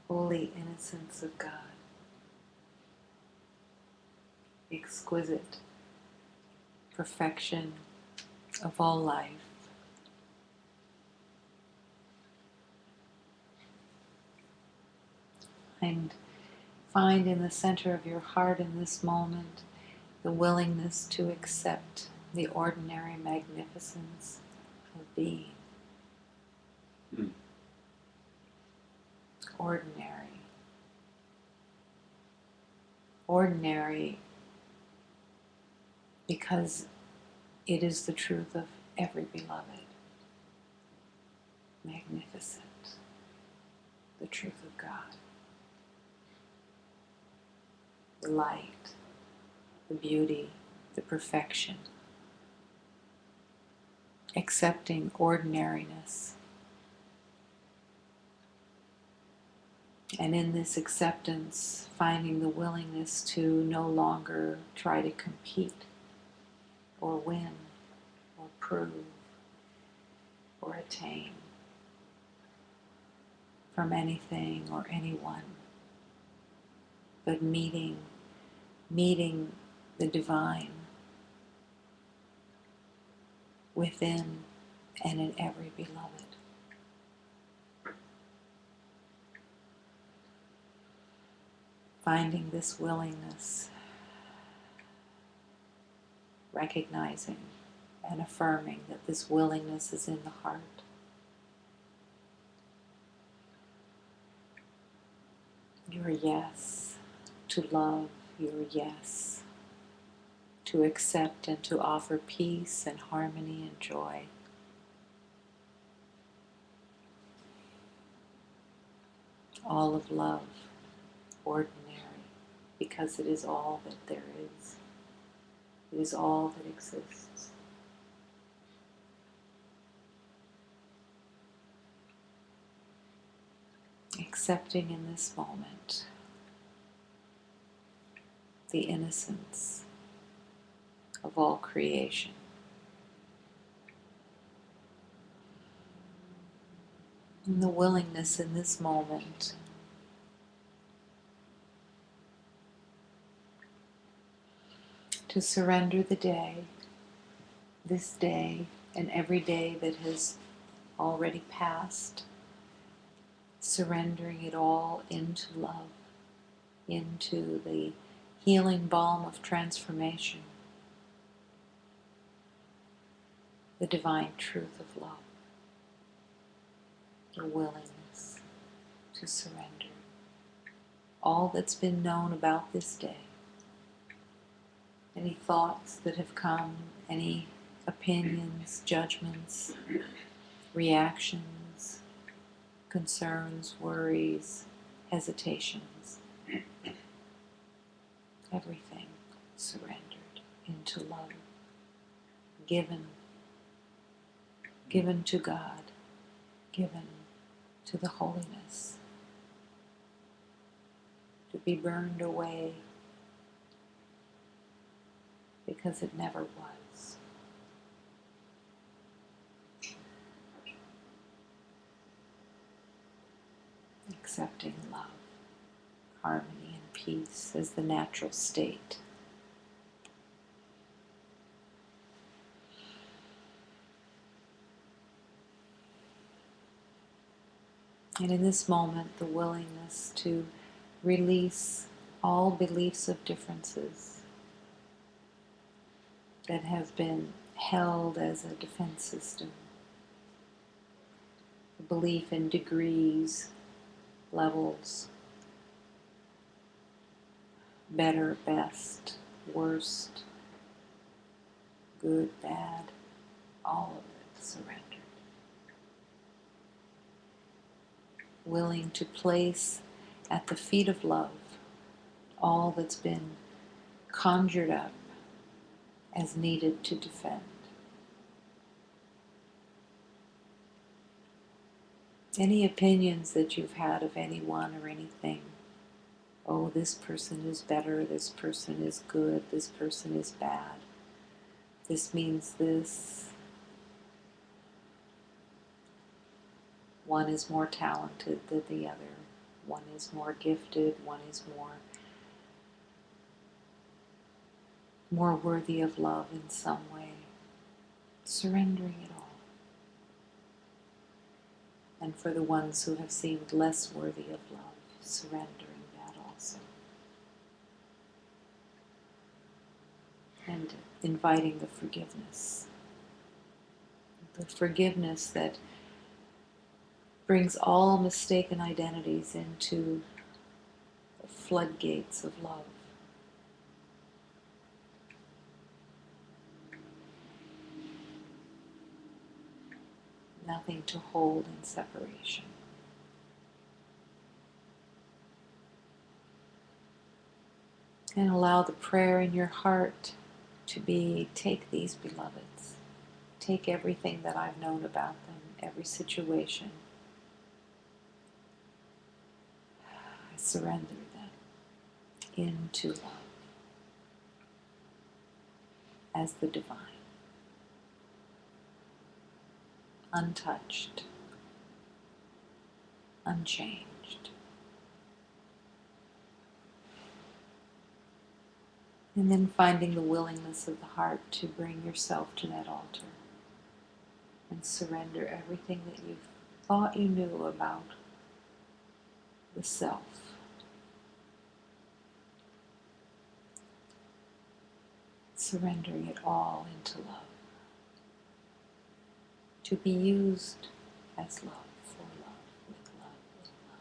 Holy innocence of God, exquisite perfection of all life. And find in the center of your heart in this moment the willingness to accept the ordinary magnificence of being. Mm. Ordinary. Ordinary because it is the truth of every beloved. Magnificent. The truth of God. The light, the beauty, the perfection. Accepting ordinariness. And in this acceptance, finding the willingness to no longer try to compete or win or prove or attain from anything or anyone, but meeting the divine within and in every beloved. Finding this willingness, recognizing and affirming that this willingness is in the heart. Your yes to love, your yes to accept and to offer peace and harmony and joy. All of love, ordinary, because it is all that there is. It is all that exists. Accepting in this moment the innocence of all creation. And the willingness in this moment to surrender the day, this day, and every day that has already passed, surrendering it all into love, into the healing balm of transformation, the divine truth of love, the willingness to surrender all that's been known about this day, any thoughts that have come, any opinions, judgments, reactions, concerns, worries, hesitations, everything surrendered into love, given to God, given to the holiness, to be burned away because it never was. Accepting love, harmony, and peace as the natural state. And in this moment, the willingness to release all beliefs of differences that have been held as a defense system. The belief in degrees, levels, better, best, worst, good, bad, all of it surrendered. Willing to place at the feet of love all that's been conjured up as needed to defend. Any opinions that you've had of anyone or anything, oh, this person is better, this person is good, this person is bad, this means this, one is more talented than the other, one is more gifted, one is more worthy of love in some way. Surrendering it all. And for the ones who have seemed less worthy of love, surrendering that also. And inviting the forgiveness. The forgiveness that brings all mistaken identities into the floodgates of love. Nothing to hold in separation. And allow the prayer in your heart to be, take these beloveds. Take everything that I've known about them, every situation. I surrender them into love as the divine, untouched, unchanged. And then finding the willingness of the heart to bring yourself to that altar and surrender everything that you've thought you knew about the self. Surrendering it all into love. To be used as love, for love, with love, in love.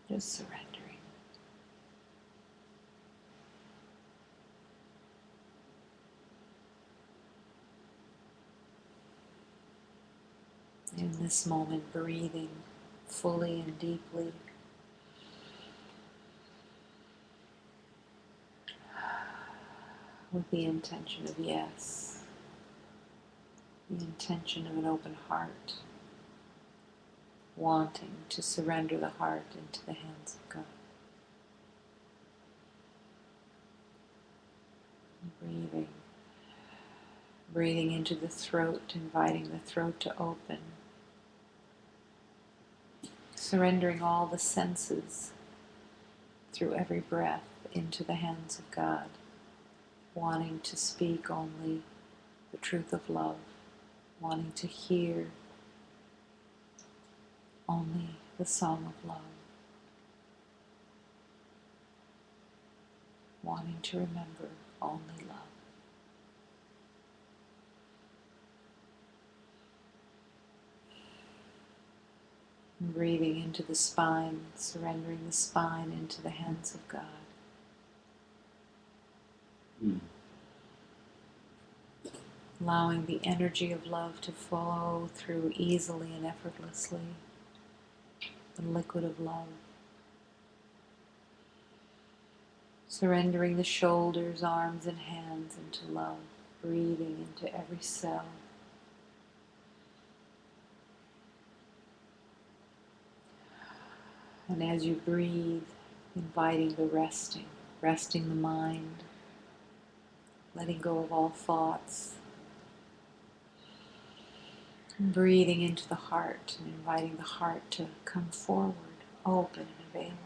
Just surrendering. In this moment, breathing fully and deeply. With the intention of yes, the intention of an open heart, wanting to surrender the heart into the hands of God. Breathing. Breathing into the throat, inviting the throat to open. Surrendering all the senses through every breath into the hands of God. Wanting to speak only the truth of love. Wanting to hear only the song of love. Wanting to remember only love. Breathing into the spine, surrendering the spine into the hands of God. Allowing the energy of love to flow through easily and effortlessly. The liquid of love. Surrendering the shoulders, arms, and hands into love. Breathing into every cell. And as you breathe, inviting the resting, resting the mind, letting go of all thoughts, breathing into the heart and inviting the heart to come forward, open and available.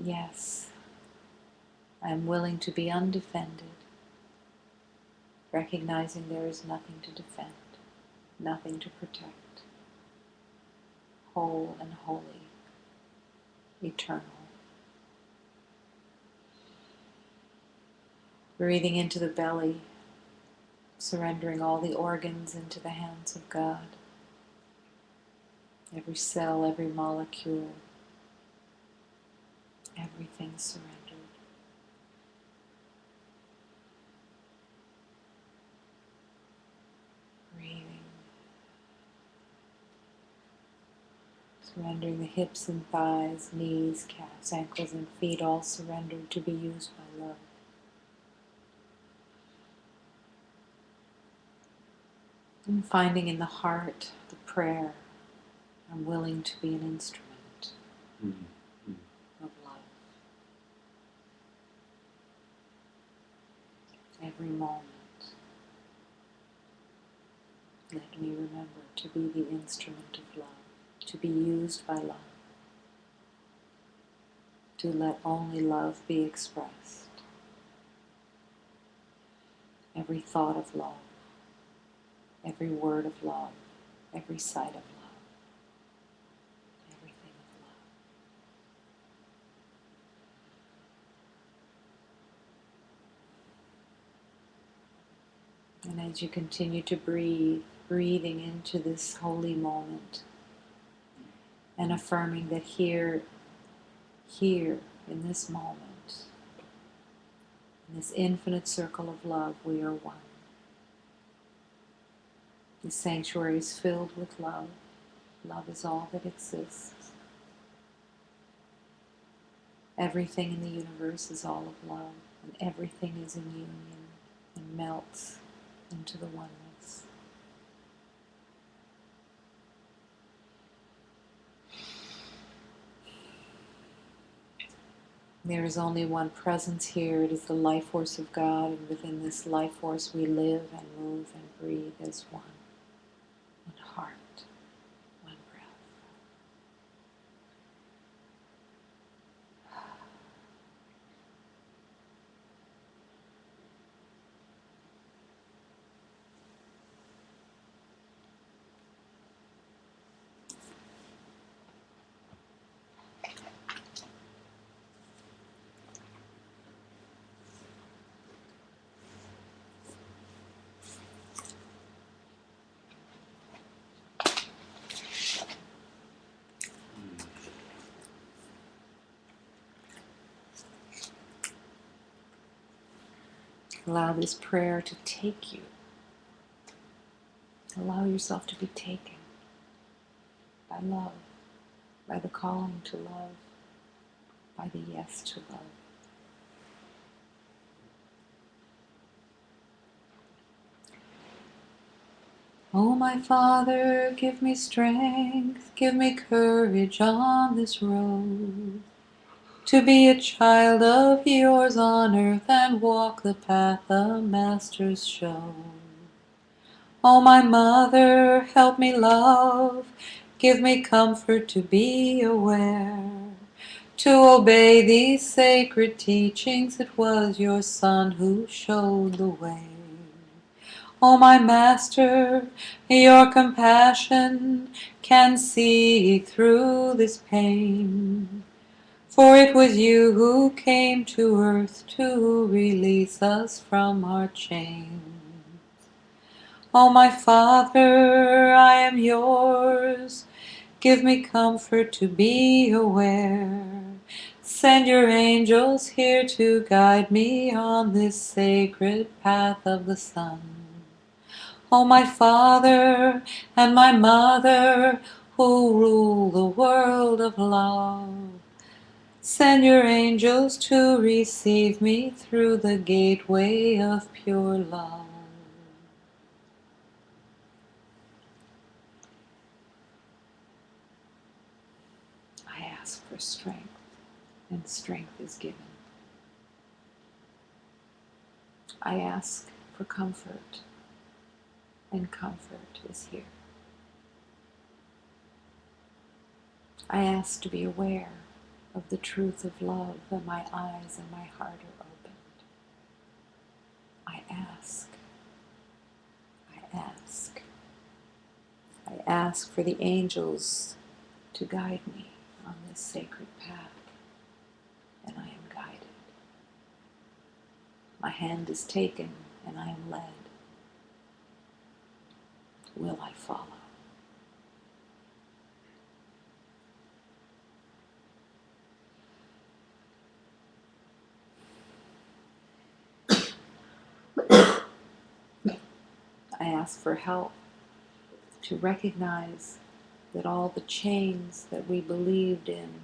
Yes, I am willing to be undefended, recognizing there is nothing to defend, nothing to protect. Whole and holy, eternal. Breathing into the belly, surrendering all the organs into the hands of God. Every cell, every molecule, everything surrendered. Breathing. Surrendering the hips and thighs, knees, calves, ankles, and feet, all surrendered to be used by love. And finding in the heart the prayer, I'm willing to be an instrument of love. Every moment, let me remember to be the instrument of love, to be used by love, to let only love be expressed. Every thought of love, every word of love, every sight of love, everything of love. And as you continue to breathe, breathing into this holy moment and affirming that here, in this moment, in this infinite circle of love, we are one. This sanctuary is filled with love. Love is all that exists. Everything in the universe is all of love, and everything is in union and melts into the oneness. There is only one presence here. It is the life force of God, and within this life force we live and move and breathe as one. One heart, one breath. Allow this prayer to take you. Allow yourself to be taken by love, by the calling to love, by the yes to love. Oh, my Father, give me strength, give me courage on this road, to be a child of yours on earth and walk the path the Masters show. Oh, my Mother, help me love, give me comfort to be aware, to obey these sacred teachings. It was your Son who showed the way. Oh, my Master, your compassion can see through this pain. For it was you who came to earth to release us from our chains. Oh, my Father, I am yours. Give me comfort to be aware. Send your angels here to guide me on this sacred path of the sun. Oh, my Father and my Mother, who rule the world of love, send your angels to receive me through the gateway of pure love. I ask for strength, and strength is given. I ask for comfort, and comfort is here. I ask to be aware of the truth of love, and my eyes and my heart are opened. I ask, I ask, I ask for the angels to guide me on this sacred path, and I am guided. My hand is taken, and I am led. Will I follow? I ask for help to recognize that all the chains that we believed in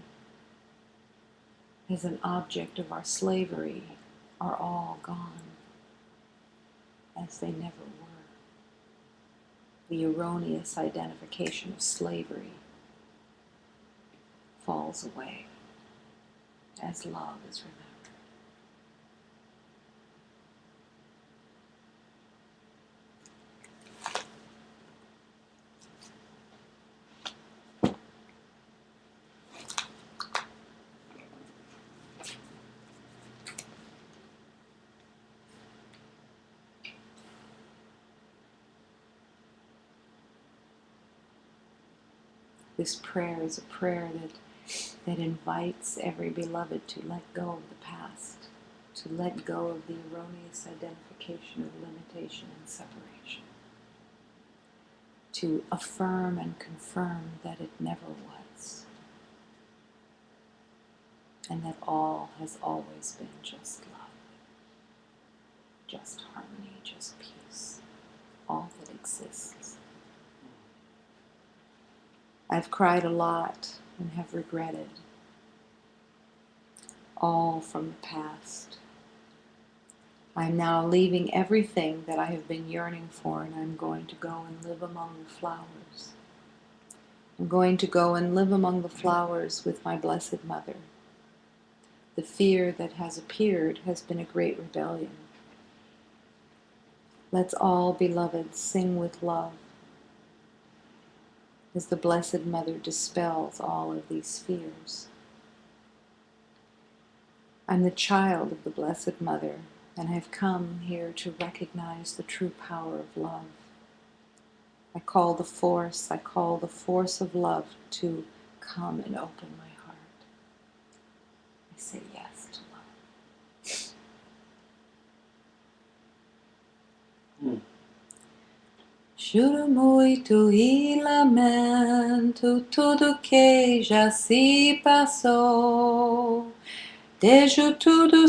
as an object of our slavery are all gone, as they never were. The erroneous identification of slavery falls away as love is remembered. This prayer is a prayer that invites every beloved to let go of the past, to let go of the erroneous identification of limitation and separation, to affirm and confirm that it never was, and that all has always been just love, just harmony, just peace, all that exists. I've cried a lot and have regretted, all from the past. I'm now leaving everything that I have been yearning for, and I'm going to go and live among the flowers. I'm going to go and live among the flowers with my Blessed Mother. The fear that has appeared has been a great rebellion. Let's all, beloveds, sing with love as the Blessed Mother dispels all of these fears. I'm the child of the Blessed Mother, and I've come here to recognize the true power of love. I call the force of love to come and open my heart. I say yes to love. Juro muito e lamento tudo que já se passou. Deixo tudo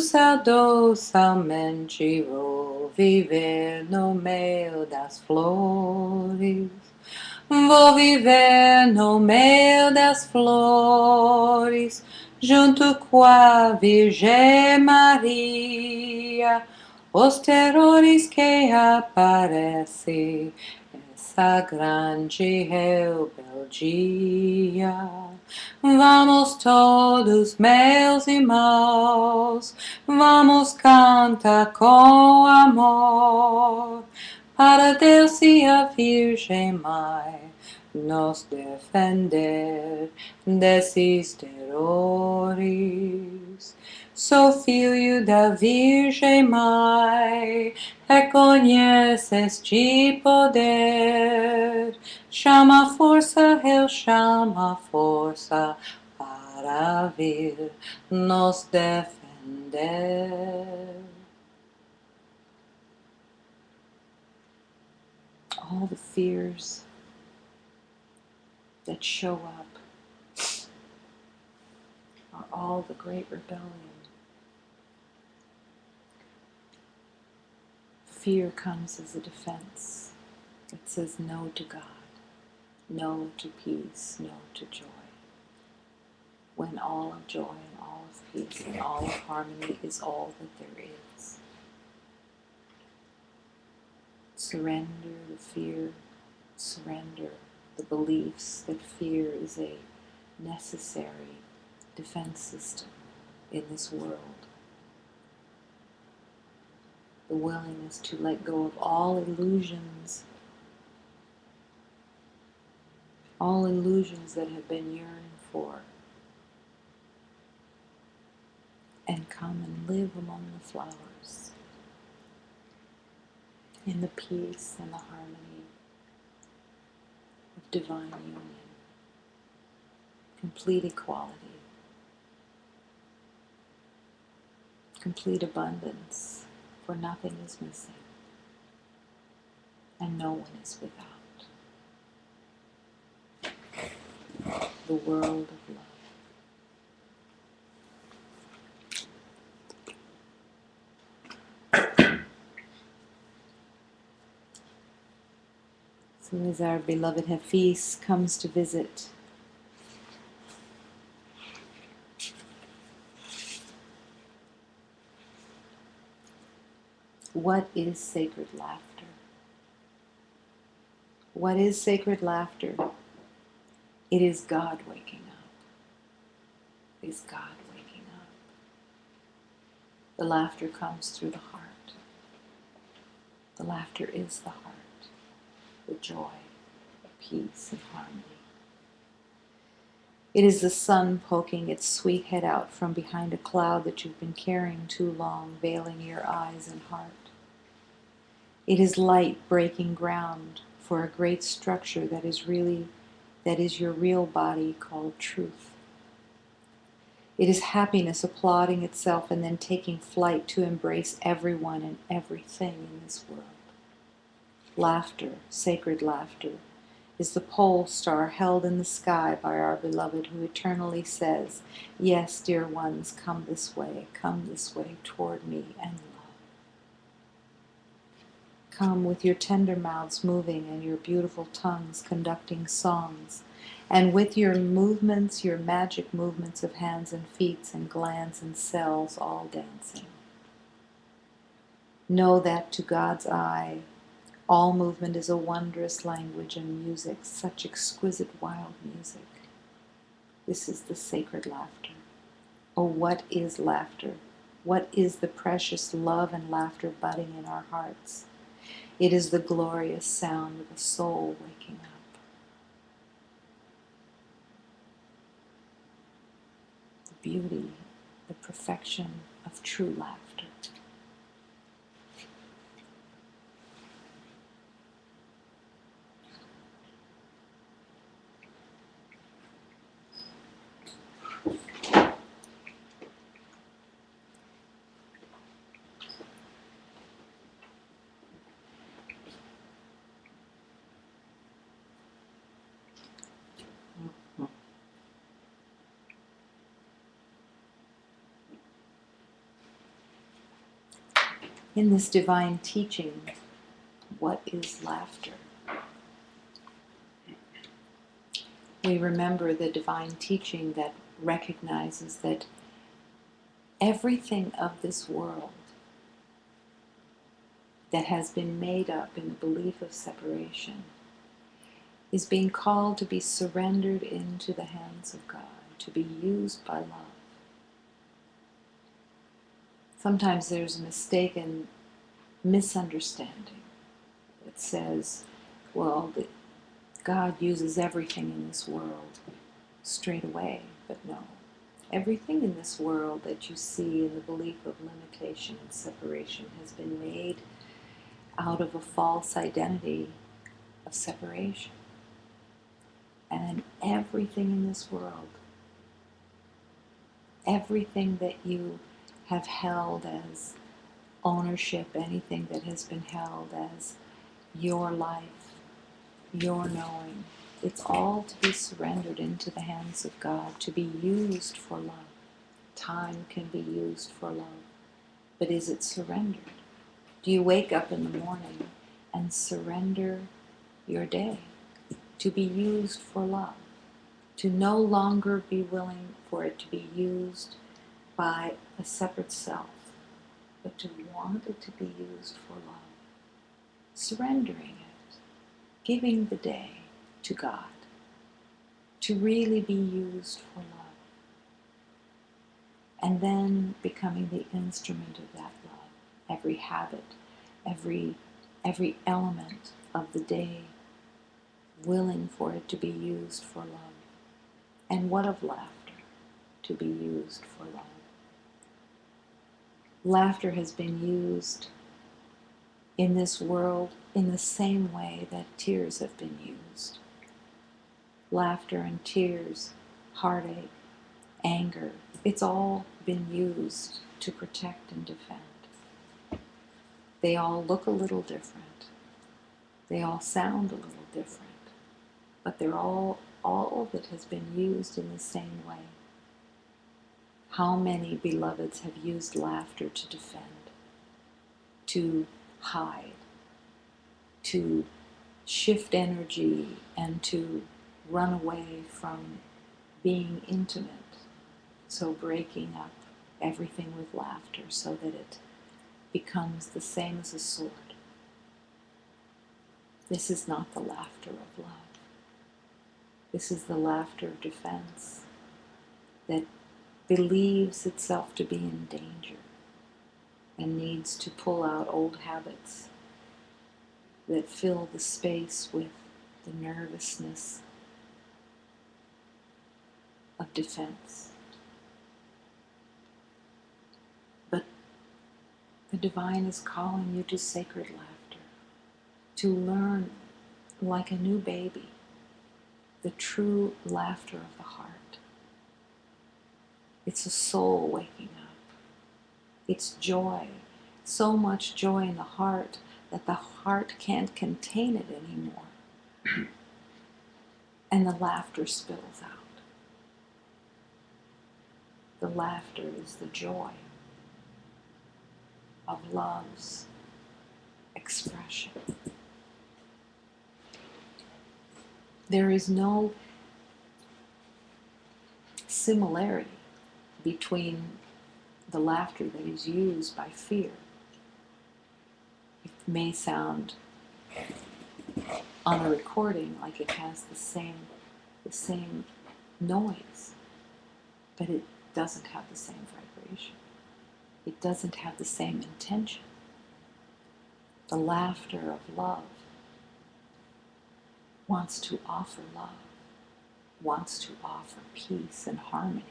somente vou viver no meio das flores. Vou viver no meio das flores, junto com a Virgem Maria. Os terrores que aparecem, essa grande rebeldia. Vamos todos, meus irmãos, vamos cantar com amor, para Deus e a Virgem Mãe nos defender desses terrores. Sou filho da Virgem Mãe, reconhece este poder. Chama a força, eu chamo a força para vir nos defender. All the fears that show up are all the great rebellion. Fear comes as a defense. It says no to God, no to peace, no to joy. When all of joy and all of peace and all of harmony is all that there is. Surrender the fear, surrender the beliefs that fear is a necessary defense system in this world. The willingness to let go of all illusions that have been yearned for, and come and live among the flowers in the peace and the harmony of divine union, complete equality, complete abundance, for nothing is missing and no one is without. The world of love. So as our beloved Hafiz comes to visit, what is sacred laughter? What is sacred laughter? It is God waking up. It is God waking up. The laughter comes through the heart. The laughter is the heart. The joy, peace, and harmony. It is the sun poking its sweet head out from behind a cloud that you've been carrying too long, veiling your eyes and heart. It is light breaking ground for a great structure that is your real body called truth. It is happiness applauding itself and then taking flight to embrace everyone and everything in this world. Laughter, sacred laughter, is the pole star held in the sky by our beloved who eternally says, "Yes, dear ones, come this way toward me and love." Come with your tender mouths moving and your beautiful tongues conducting songs, and with your movements, your magic movements of hands and feet and glands and cells all dancing. Know that to God's eye, all movement is a wondrous language and music, such exquisite wild music. This is the sacred laughter. Oh, what is laughter? What is the precious love and laughter budding in our hearts? It is the glorious sound of a soul waking up. The beauty, the perfection of true laughter. In this divine teaching, what is laughter? We remember the divine teaching that recognizes that everything of this world that has been made up in the belief of separation is being called to be surrendered into the hands of God, to be used by love. Sometimes there's a mistaken misunderstanding that says, well, that God uses everything in this world straight away, but no. Everything in this world that you see in the belief of limitation and separation has been made out of a false identity of separation. And everything in this world, everything that you have held as ownership, anything that has been held as your life, your knowing, it's all to be surrendered into the hands of God, to be used for love. Time can be used for love, but is it surrendered? Do you wake up in the morning and surrender your day to be used for love? To no longer be willing for it to be used by a separate self, but to want it to be used for love. Surrendering it, giving the day to God, to really be used for love, and then becoming the instrument of that love. Every habit, every element of the day, willing for it to be used for love. And what of laughter? To be used for love. Laughter has been used in this world in the same way that tears have been used. Laughter and tears, heartache, anger, it's all been used to protect and defend. They all look a little different. They all sound a little different. But they're all of it has been used in the same way. How many beloveds have used laughter to defend, to hide, to shift energy, and to run away from being intimate, so breaking up everything with laughter so that it becomes the same as a sword. This is not the laughter of love. This is the laughter of defense that believes itself to be in danger and needs to pull out old habits that fill the space with the nervousness of defense. But the divine is calling you to sacred laughter, to learn like a new baby the true laughter of the heart. It's a soul waking up. It's joy. So much joy in the heart that the heart can't contain it anymore. And the laughter spills out. The laughter is the joy of love's expression. There is no similarity between the laughter that is used by fear. It may sound on a recording like it has the same noise, but it doesn't have the same vibration. It doesn't have the same intention. The laughter of love wants to offer love, wants to offer peace and harmony,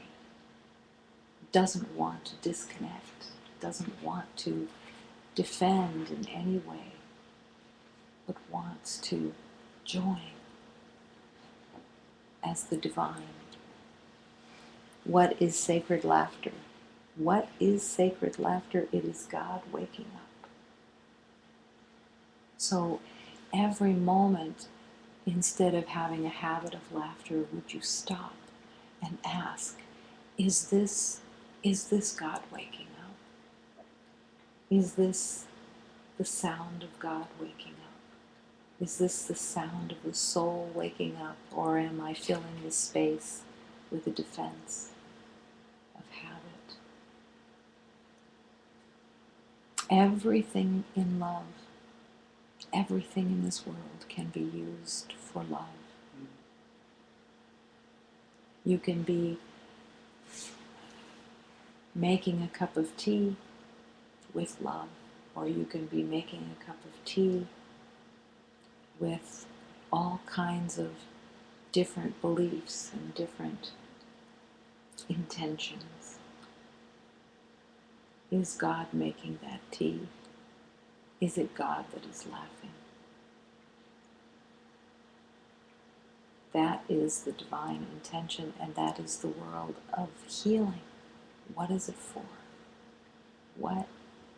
doesn't want to disconnect, doesn't want to defend in any way, but wants to join as the divine. What is sacred laughter? What is sacred laughter? It is God waking up. So every moment, instead of having a habit of laughter, would you stop and ask, is this God waking up? Is this the sound of God waking up? Is this the sound of the soul waking up, or am I filling the space with a defense of habit? Everything in love, everything in this world can be used for love. You can be making a cup of tea with love, or you can be making a cup of tea with all kinds of different beliefs and different intentions. Is God making that tea? Is it God that is laughing? That is the divine intention, and that is the world of healing. What is it for? What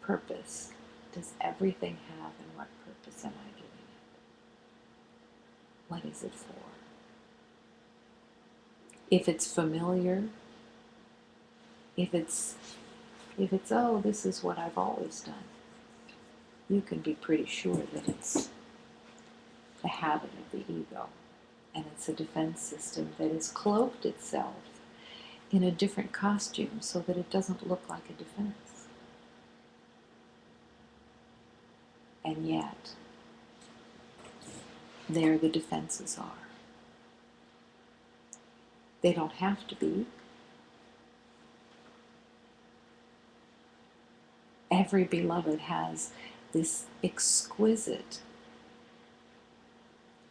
purpose does everything have, and what purpose am I giving it? What is it for? If it's familiar, if it's, oh, this is what I've always done, you can be pretty sure that it's the habit of the ego, and it's a defense system that has cloaked itself in a different costume so that it doesn't look like a defense. And yet, there the defenses are. They don't have to be. Every beloved has this exquisite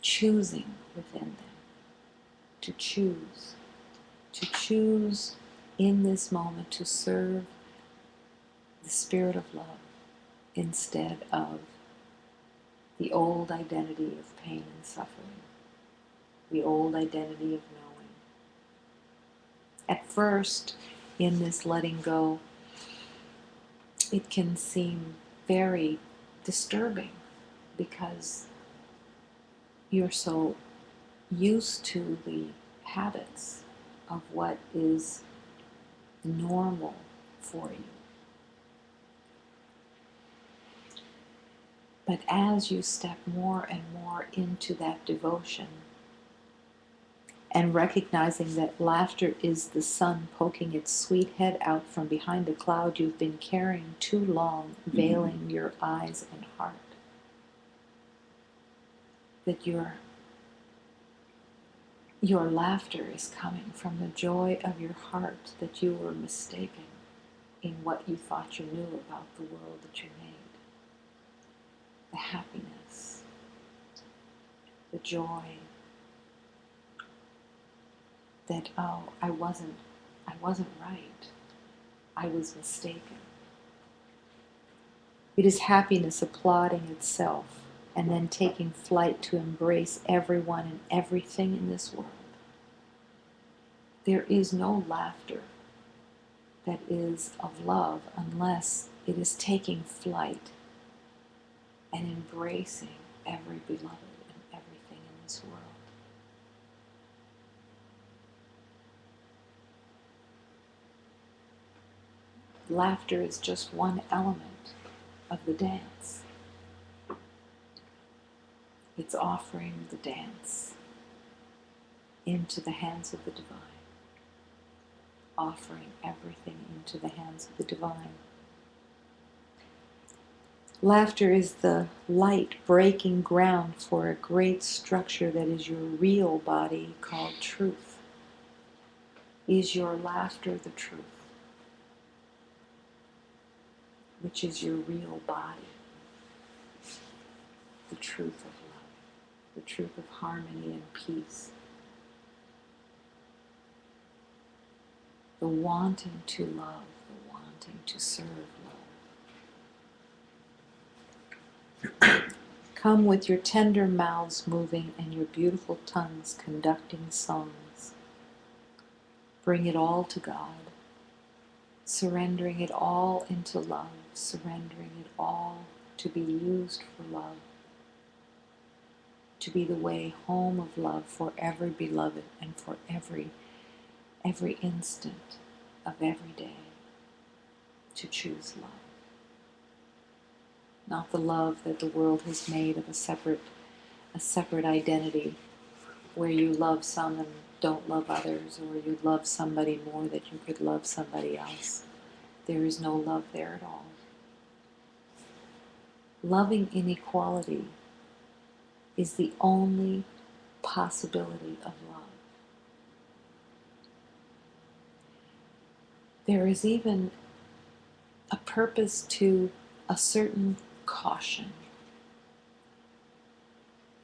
choosing within them to choose in this moment to serve the spirit of love instead of the old identity of pain and suffering, the old identity of knowing. At first, in this letting go, it can seem very disturbing because you're so used to the habits of what is normal for you. But as you step more and more into that devotion and recognizing that laughter is the sun poking its sweet head out from behind a cloud you've been carrying too long, veiling your eyes and heart, that your laughter is coming from the joy of your heart, that you were mistaken in what you thought you knew about the world that you made. The happiness, the joy that, oh, I wasn't right. I was mistaken. It is happiness applauding itself and then taking flight to embrace everyone and everything in this world. There is no laughter that is of love unless it is taking flight and embracing every beloved and everything in this world. Laughter is just one element of the dance. It's offering the dance into the hands of the divine, offering everything into the hands of the divine. Laughter is the light breaking ground for a great structure that is your real body called truth. Is your laughter the truth, which is your real body? The truth of love, the truth of harmony and peace, the wanting to love, the wanting to serve love. Come with your tender mouths moving and your beautiful tongues conducting songs. Bring it all to God, surrendering it all into love, surrendering it all to be used for love, to be the way home of love for every beloved and for every instant of every day, to choose love. Not the love that the world has made of a separate identity where you love some and don't love others, or you love somebody more that you could love somebody else. There is no love there at all. Loving inequality is the only possibility of love. There is even a purpose to a certain caution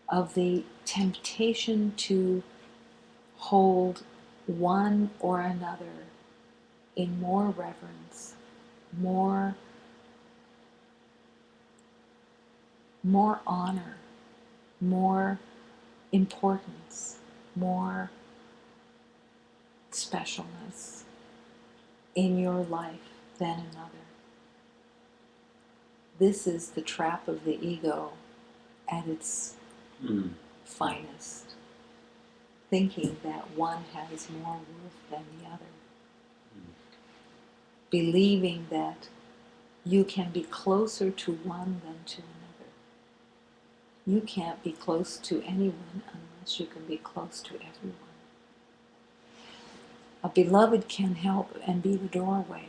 of the temptation to hold one or another in more reverence, more honor, more importance, more specialness in your life than another. This is the trap of the ego at its finest, thinking that one has more worth than the other, believing that you can be closer to one than to another. You can't be close to anyone unless you can be close to everyone. A beloved can help and be the doorway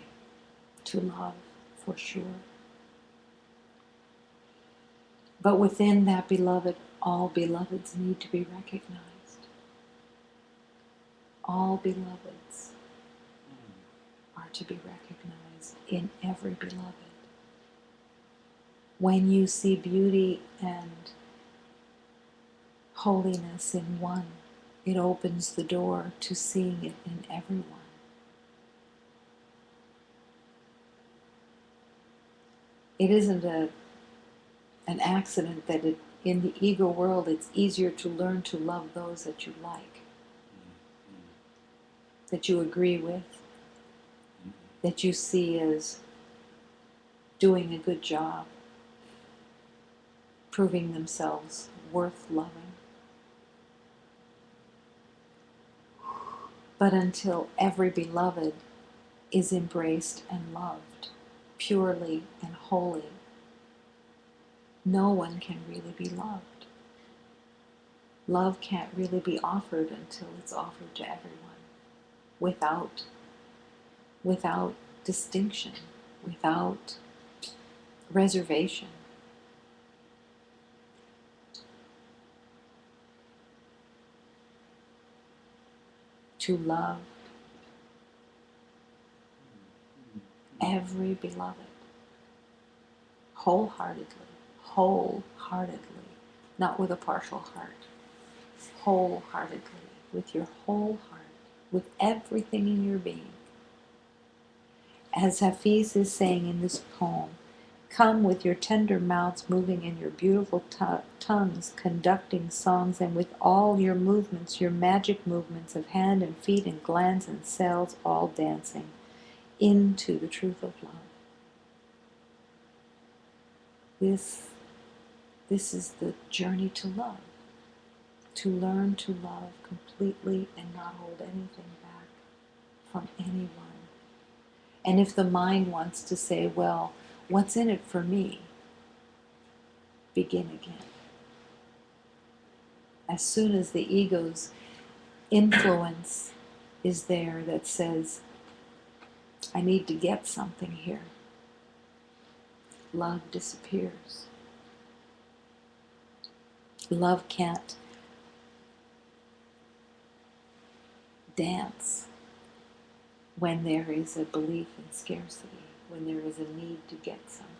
to love, for sure. But within that beloved, all beloveds need to be recognized. All beloveds are to be recognized in every beloved. When you see beauty and holiness in one, it opens the door to seeing it in everyone. It isn't an accident that in the ego world it's easier to learn to love those that you like, that you agree with, that you see as doing a good job, proving themselves worth loving. But until every beloved is embraced and loved purely and wholly, no one can really be loved. Love can't really be offered until it's offered to everyone, without distinction, without reservation. To love every beloved wholeheartedly, not with a partial heart, wholeheartedly, with your whole heart, with everything in your being. As Hafiz is saying in this poem, come with your tender mouths moving and your beautiful tongues conducting songs, and with all your movements, your magic movements of hand and feet and glands and cells all dancing. into the truth of love. This is the journey to love. To learn to love completely and not hold anything back from anyone. And if the mind wants to say, well, what's in it for me? Begin again. As soon as the ego's influence is there that says, I need to get something here, love disappears. Love can't dance when there is a belief in scarcity, when there is a need to get something.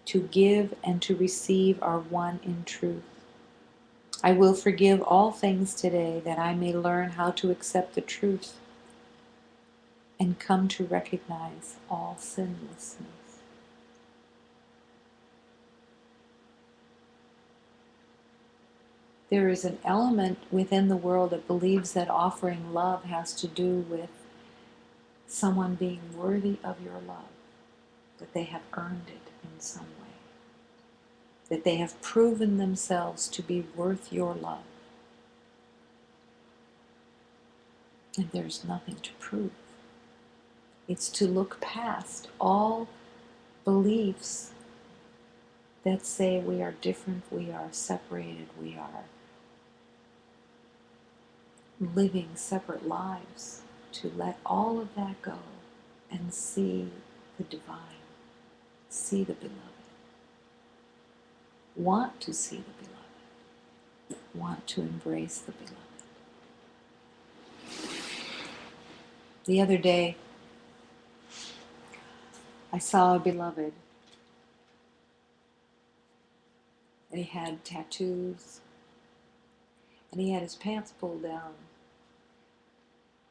To give and to receive are one in truth. I will forgive all things today that I may learn how to accept the truth and come to recognize all sinlessness. There is an element within the world that believes that offering love has to do with someone being worthy of your love, that they have earned it in some way, that they have proven themselves to be worth your love. And there's nothing to prove. It's to look past all beliefs that say we are different, we are separated, we are living separate lives, to let all of that go and see the divine, see the beloved, want to see the beloved, want to embrace the beloved. The other day, I saw a beloved, and he had tattoos, and he had his pants pulled down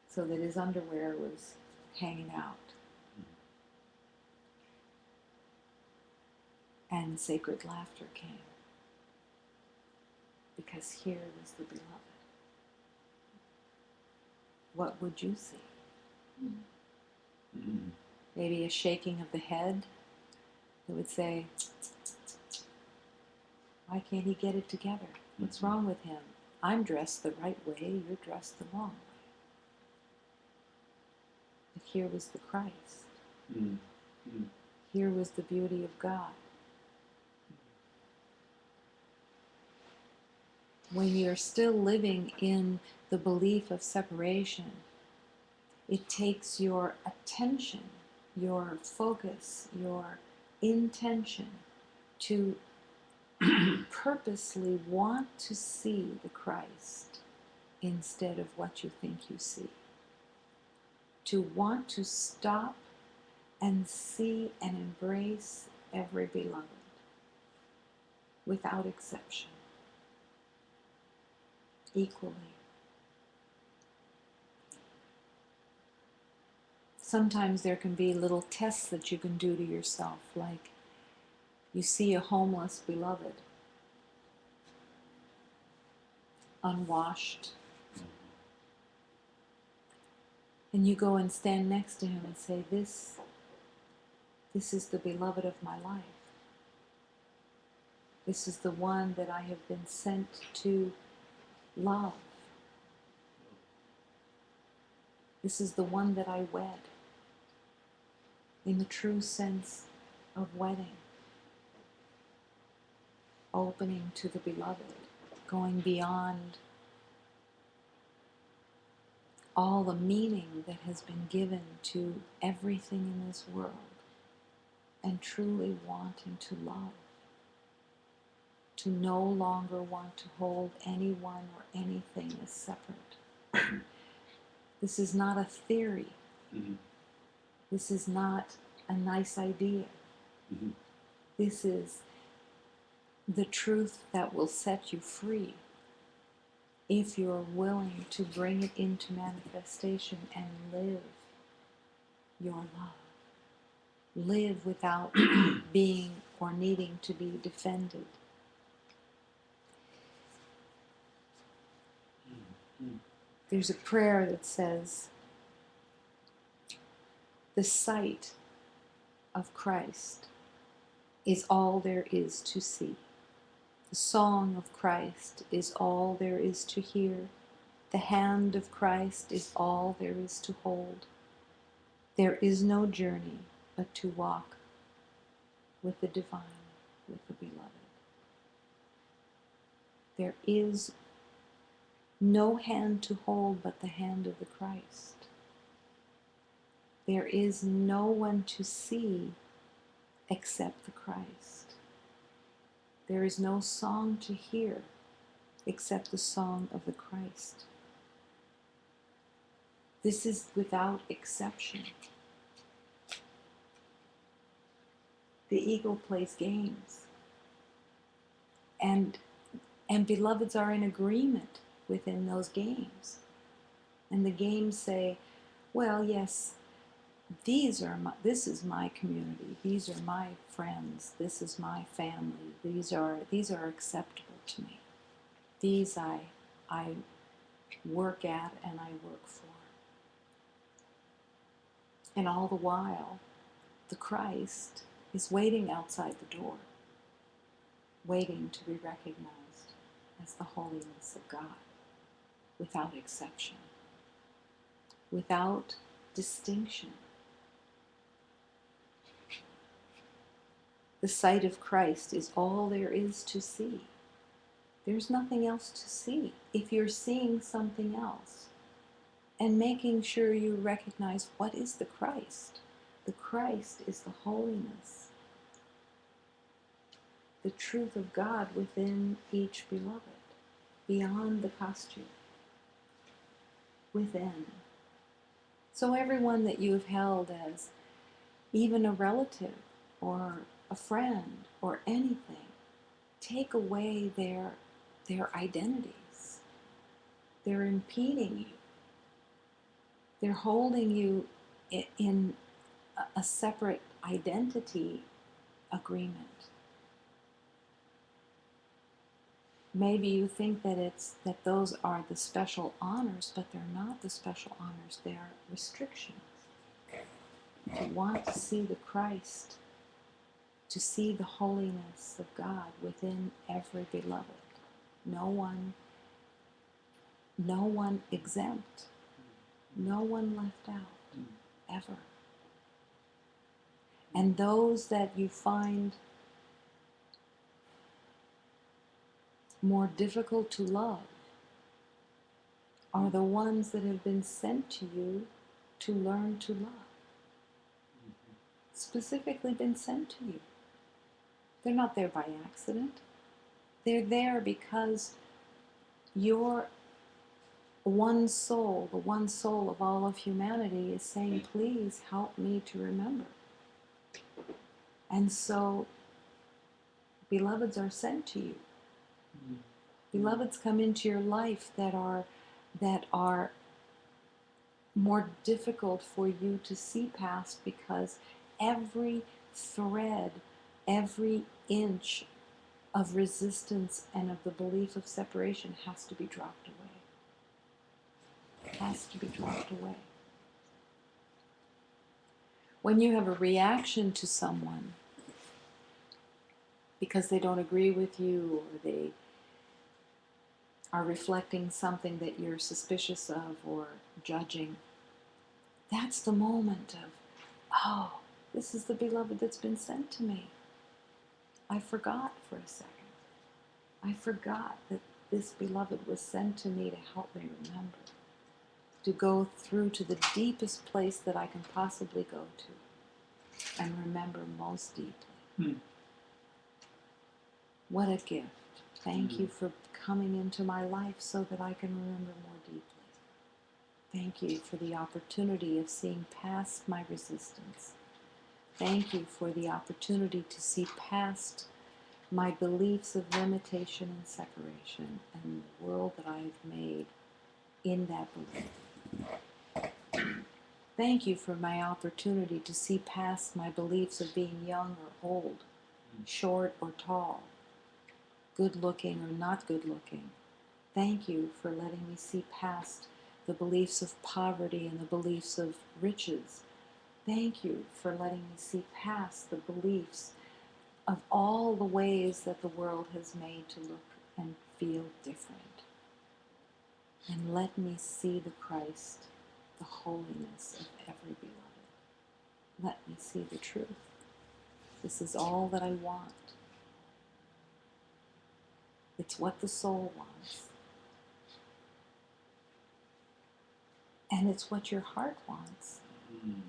so that his underwear was hanging out. And sacred laughter came, because here was the beloved. What would you see? Mm-hmm. Maybe a shaking of the head that would say, why can't he get it together? What's wrong with him? I'm dressed the right way, you're dressed the wrong way. But here was the Christ. Mm-hmm. Here was the beauty of God. When you're still living in the belief of separation, it takes your attention, your focus, your intention to purposely want to see the Christ instead of what you think you see. To want to stop and see and embrace every beloved without exception, equally. Sometimes there can be little tests that you can do to yourself, like you see a homeless beloved, unwashed, and you go and stand next to him and say, this is the beloved of my life. This is the one that I have been sent to love. This is the one that I wed, in the true sense of wedding. Opening to the beloved, going beyond all the meaning that has been given to everything in this world, and truly wanting to love, to no longer want to hold anyone or anything as separate. This is not a theory. Mm-hmm. This is not a nice idea. Mm-hmm. This is the truth that will set you free if you're willing to bring it into manifestation and live your love. Live without being or needing to be defended. There's a prayer that says, the sight of Christ is all there is to see. The song of Christ is all there is to hear. The hand of Christ is all there is to hold. There is no journey but to walk with the divine, with the beloved. There is no hand to hold but the hand of the Christ. There is no one to see except the Christ. There is no song to hear except the song of the Christ. This is without exception. The ego plays games, and beloveds are in agreement within those games. And the games say, well, yes, this is my community, these are my friends, this is my family, these are acceptable to me. These I work at and I work for. And all the while, the Christ is waiting outside the door, waiting to be recognized as the holiness of God, without exception, without distinction. The sight of Christ is all there is to see. There's nothing else to see. If you're seeing something else, and making sure you recognize what is the Christ. The Christ is the holiness, the truth of God within each beloved, beyond the costume, within. So everyone that you have held as even a relative or a friend or anything, take away their identities. They're impeding you. They're holding you in a separate identity agreement. Maybe you think that those are the special honors, but they're not the special honors, they're restrictions. To want to see the Christ, to see the holiness of God within every beloved. No one exempt, no one left out, ever. And those that you find more difficult to love are the ones that have been sent to you to learn to love. Specifically been sent to you. They're not there by accident. They're there because your one soul, the one soul of all of humanity, is saying, please help me to remember. And so, beloveds are sent to you. Beloveds come into your life that are more difficult for you to see past, because every thread, every inch of resistance and of the belief of separation has to be dropped away. Has to be dropped away. When you have a reaction to someone because they don't agree with you, or they are reflecting something that you're suspicious of or judging, that's the moment of, oh, this is the beloved that's been sent to me. I forgot for a second. I forgot that this beloved was sent to me to help me remember, to go through to the deepest place that I can possibly go to and remember most deeply. What a gift. Thank you for coming into my life so that I can remember more deeply. Thank you for the opportunity of seeing past my resistance. Thank you for the opportunity to see past my beliefs of limitation and separation and the world that I've made in that belief. Thank you for my opportunity to see past my beliefs of being young or old, short or tall, good looking or not good looking. Thank you for letting me see past the beliefs of poverty and the beliefs of riches. Thank you for letting me see past the beliefs of all the ways that the world has made to look and feel different. And let me see the Christ, the holiness of every beloved. Let me see the truth. This is all that I want. It's what the soul wants. And it's what your heart wants. Mm.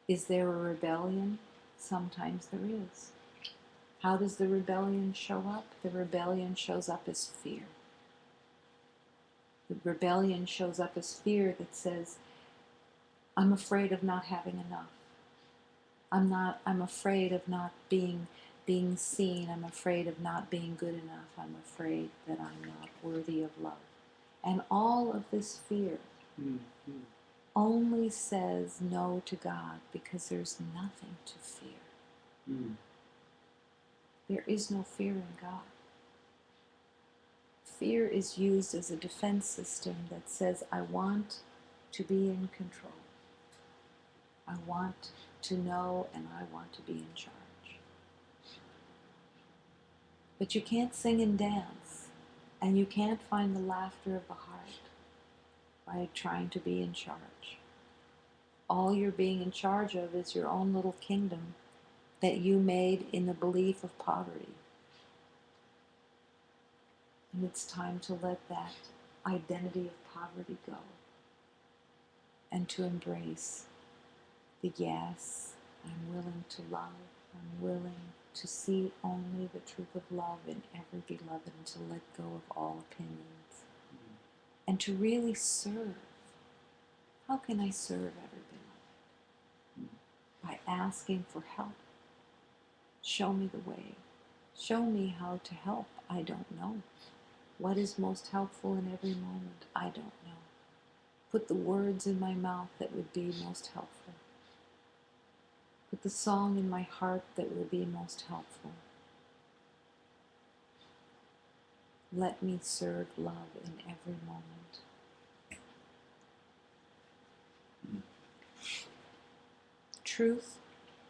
Is there a rebellion? Sometimes there is. How does the rebellion show up? The rebellion shows up as fear. The rebellion shows up as fear that says, I'm afraid of not having enough. I'm afraid of not being seen. I'm afraid of not being good enough. I'm afraid that I'm not worthy of love. And all of this fear only says no to God because there's nothing to fear. Mm. There is no fear in God. Fear is used as a defense system that says, I want to be in control. I want to know and I want to be in charge. But you can't sing and dance, and you can't find the laughter of the heart by trying to be in charge. All you're being in charge of is your own little kingdom that you made in the belief of poverty. And it's time to let that identity of poverty go and to embrace the yes, I'm willing to love, I'm willing to see only the truth of love in every beloved and to let go of all opinions. And to really serve. How can I serve every beloved? By asking for help. Show me the way. Show me how to help. I don't know. What is most helpful in every moment? I don't know. Put the words in my mouth that would be most helpful. Put the song in my heart that will be most helpful. Let me serve love in every moment. Truth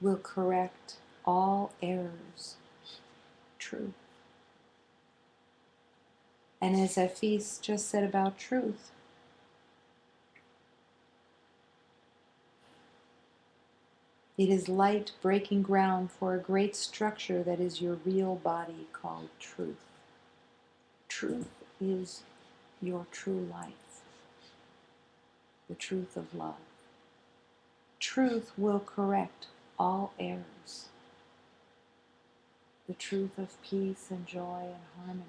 will correct all errors. Truth. And as Afis just said about truth, it is light breaking ground for a great structure that is your real body called truth. Truth is your true life, the truth of love. Truth will correct all errors, the truth of peace and joy and harmony.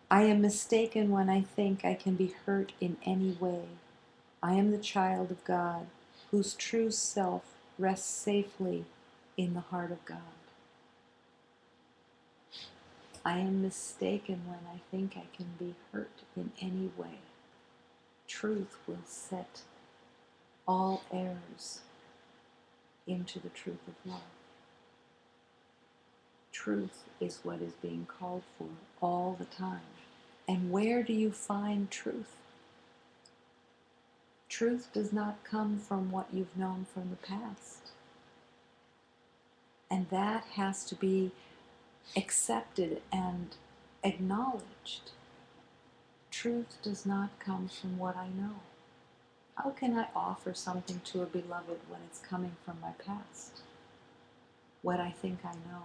I am mistaken when I think I can be hurt in any way. I am the child of God, whose true self rests safely in the heart of God. I am mistaken when I think I can be hurt in any way. Truth will set all errors into the truth of love. Truth is what is being called for all the time. And where do you find truth? Truth does not come from what you've known from the past. And that has to be accepted and acknowledged. Truth does not come from what I know. How can I offer something to a beloved when it's coming from my past? What I think I know,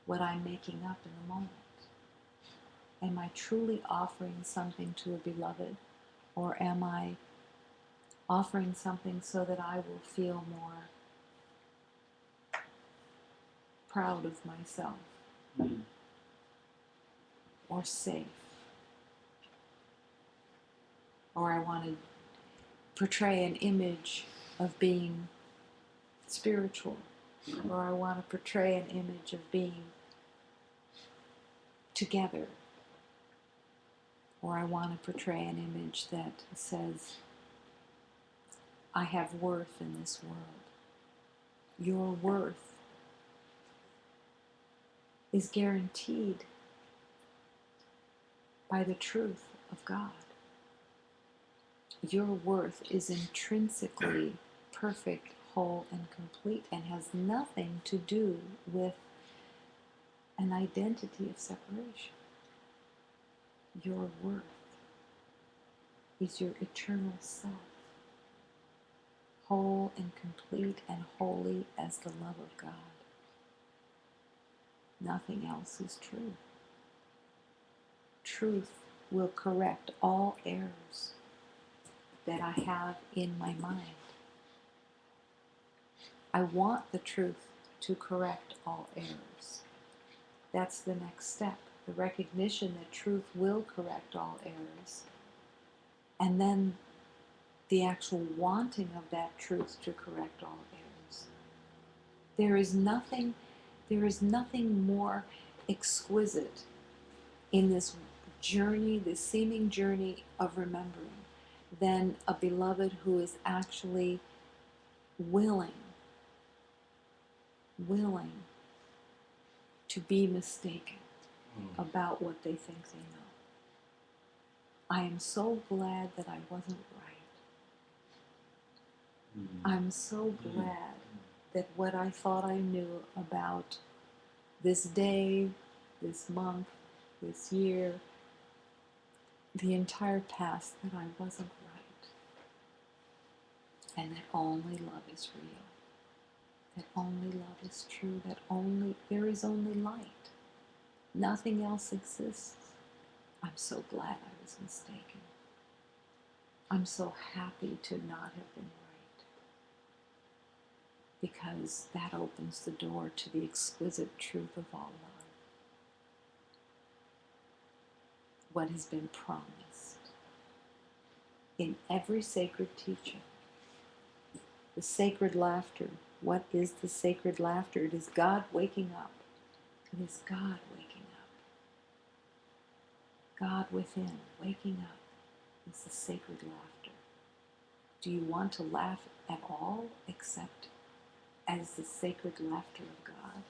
what I'm making up in the moment. Am I truly offering something to a beloved, or am I offering something so that I will feel more proud of myself or safe? Or I want to portray an image of being spiritual, or I want to portray an image of being together, or I want to portray an image that says, I have worth in this world. Your worth is guaranteed. by the truth of God. Your worth is intrinsically perfect, whole, and complete, and has nothing to do with an identity of separation. Your worth is your eternal self, whole and complete and holy as the love of God. Nothing else is true. Truth will correct all errors that I have in my mind. I want the truth to correct all errors. That's the next step, the recognition that truth will correct all errors. And then the actual wanting of that truth to correct all errors. There is nothing more exquisite in this journey, this seeming journey of remembering, than a beloved who is actually willing to be mistaken about what they think they know. I am so glad that I wasn't right. I'm so glad that what I thought I knew about this day, this month, this year, the entire past, that I wasn't right. And that only love is real. That only love is true. That there is only light. Nothing else exists. I'm so glad I was mistaken. I'm so happy to not have been right. Because that opens the door to the exquisite truth of all love. What has been promised in every sacred teaching. The sacred laughter. What is the sacred laughter? It is God waking up. It is God waking up. God within, waking up, is the sacred laughter. Do you want to laugh at all except as the sacred laughter of God?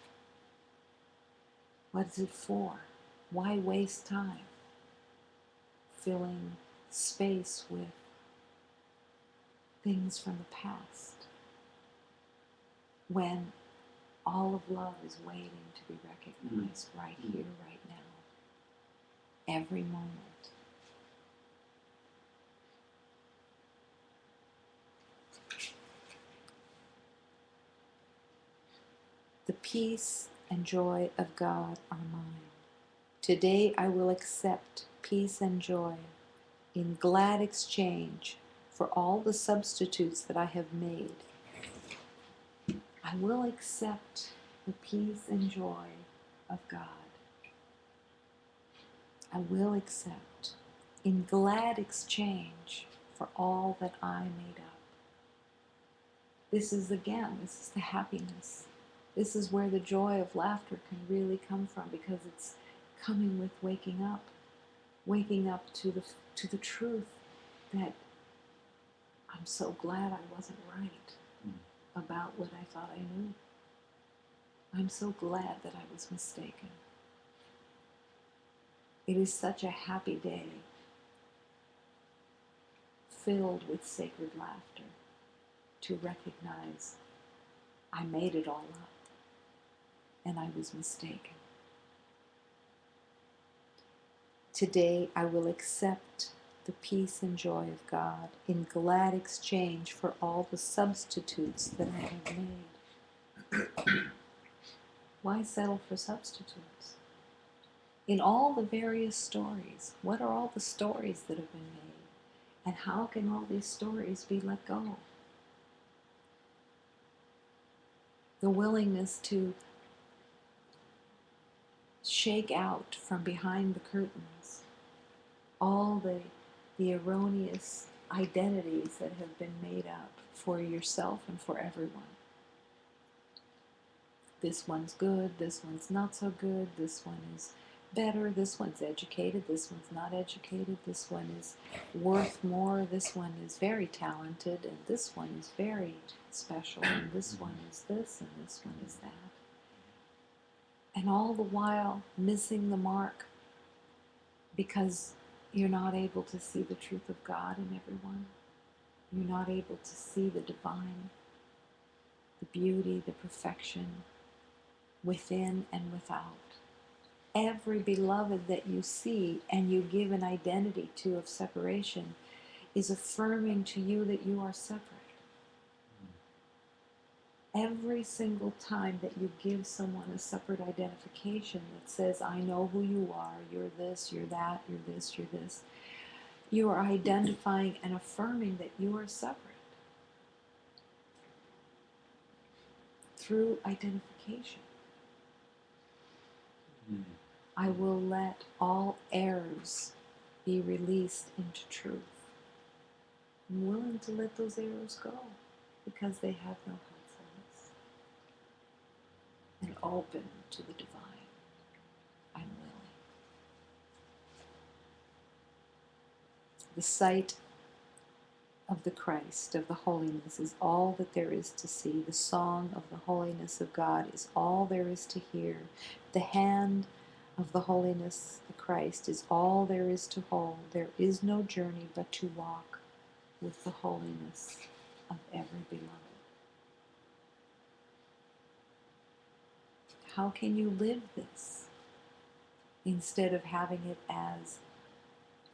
What is it for? Why waste time filling space with things from the past when all of love is waiting to be recognized right here, right now, every moment? The peace and joy of God are mine. Today I will accept peace and joy in glad exchange for all the substitutes that I have made. I will accept the peace and joy of God. I will accept in glad exchange for all that I made up. This is the happiness. This is where the joy of laughter can really come from, because it's coming with waking up to the truth that I'm so glad I wasn't right about what I thought I knew. I'm so glad that I was mistaken. It is such a happy day, filled with sacred laughter, to recognize I made it all up and I was mistaken. Today I will accept the peace and joy of God in glad exchange for all the substitutes that I have made. Why settle for substitutes? In all the various stories, what are all the stories that have been made? And how can all these stories be let go? The willingness to shake out from behind the curtains all the erroneous identities that have been made up for yourself and for everyone. This one's good, this one's not so good, this one is better, this one's educated, this one's not educated, this one is worth more, this one is very talented, and this one is very special, and this one is this, and this one is that. And all the while missing the mark because you're not able to see the truth of God in everyone. You're not able to see the divine, the beauty, the perfection within and without. Every beloved that you see and you give an identity to of separation is affirming to you that you are separate. Every single time that you give someone a separate identification that says, I know who you are, you're this, you're that, you're this, you're this, you are identifying and affirming that you are separate through identification. I will let all errors be released into truth. I'm willing to let those errors go because they have no helpfulness. And open to the divine. I'm willing. The sight of the Christ, of the holiness, is all that there is to see. The song of the holiness of God is all there is to hear. The hand of the holiness of Christ is all there is to hold. There is no journey but to walk with the holiness of every beloved. How can you live this instead of having it as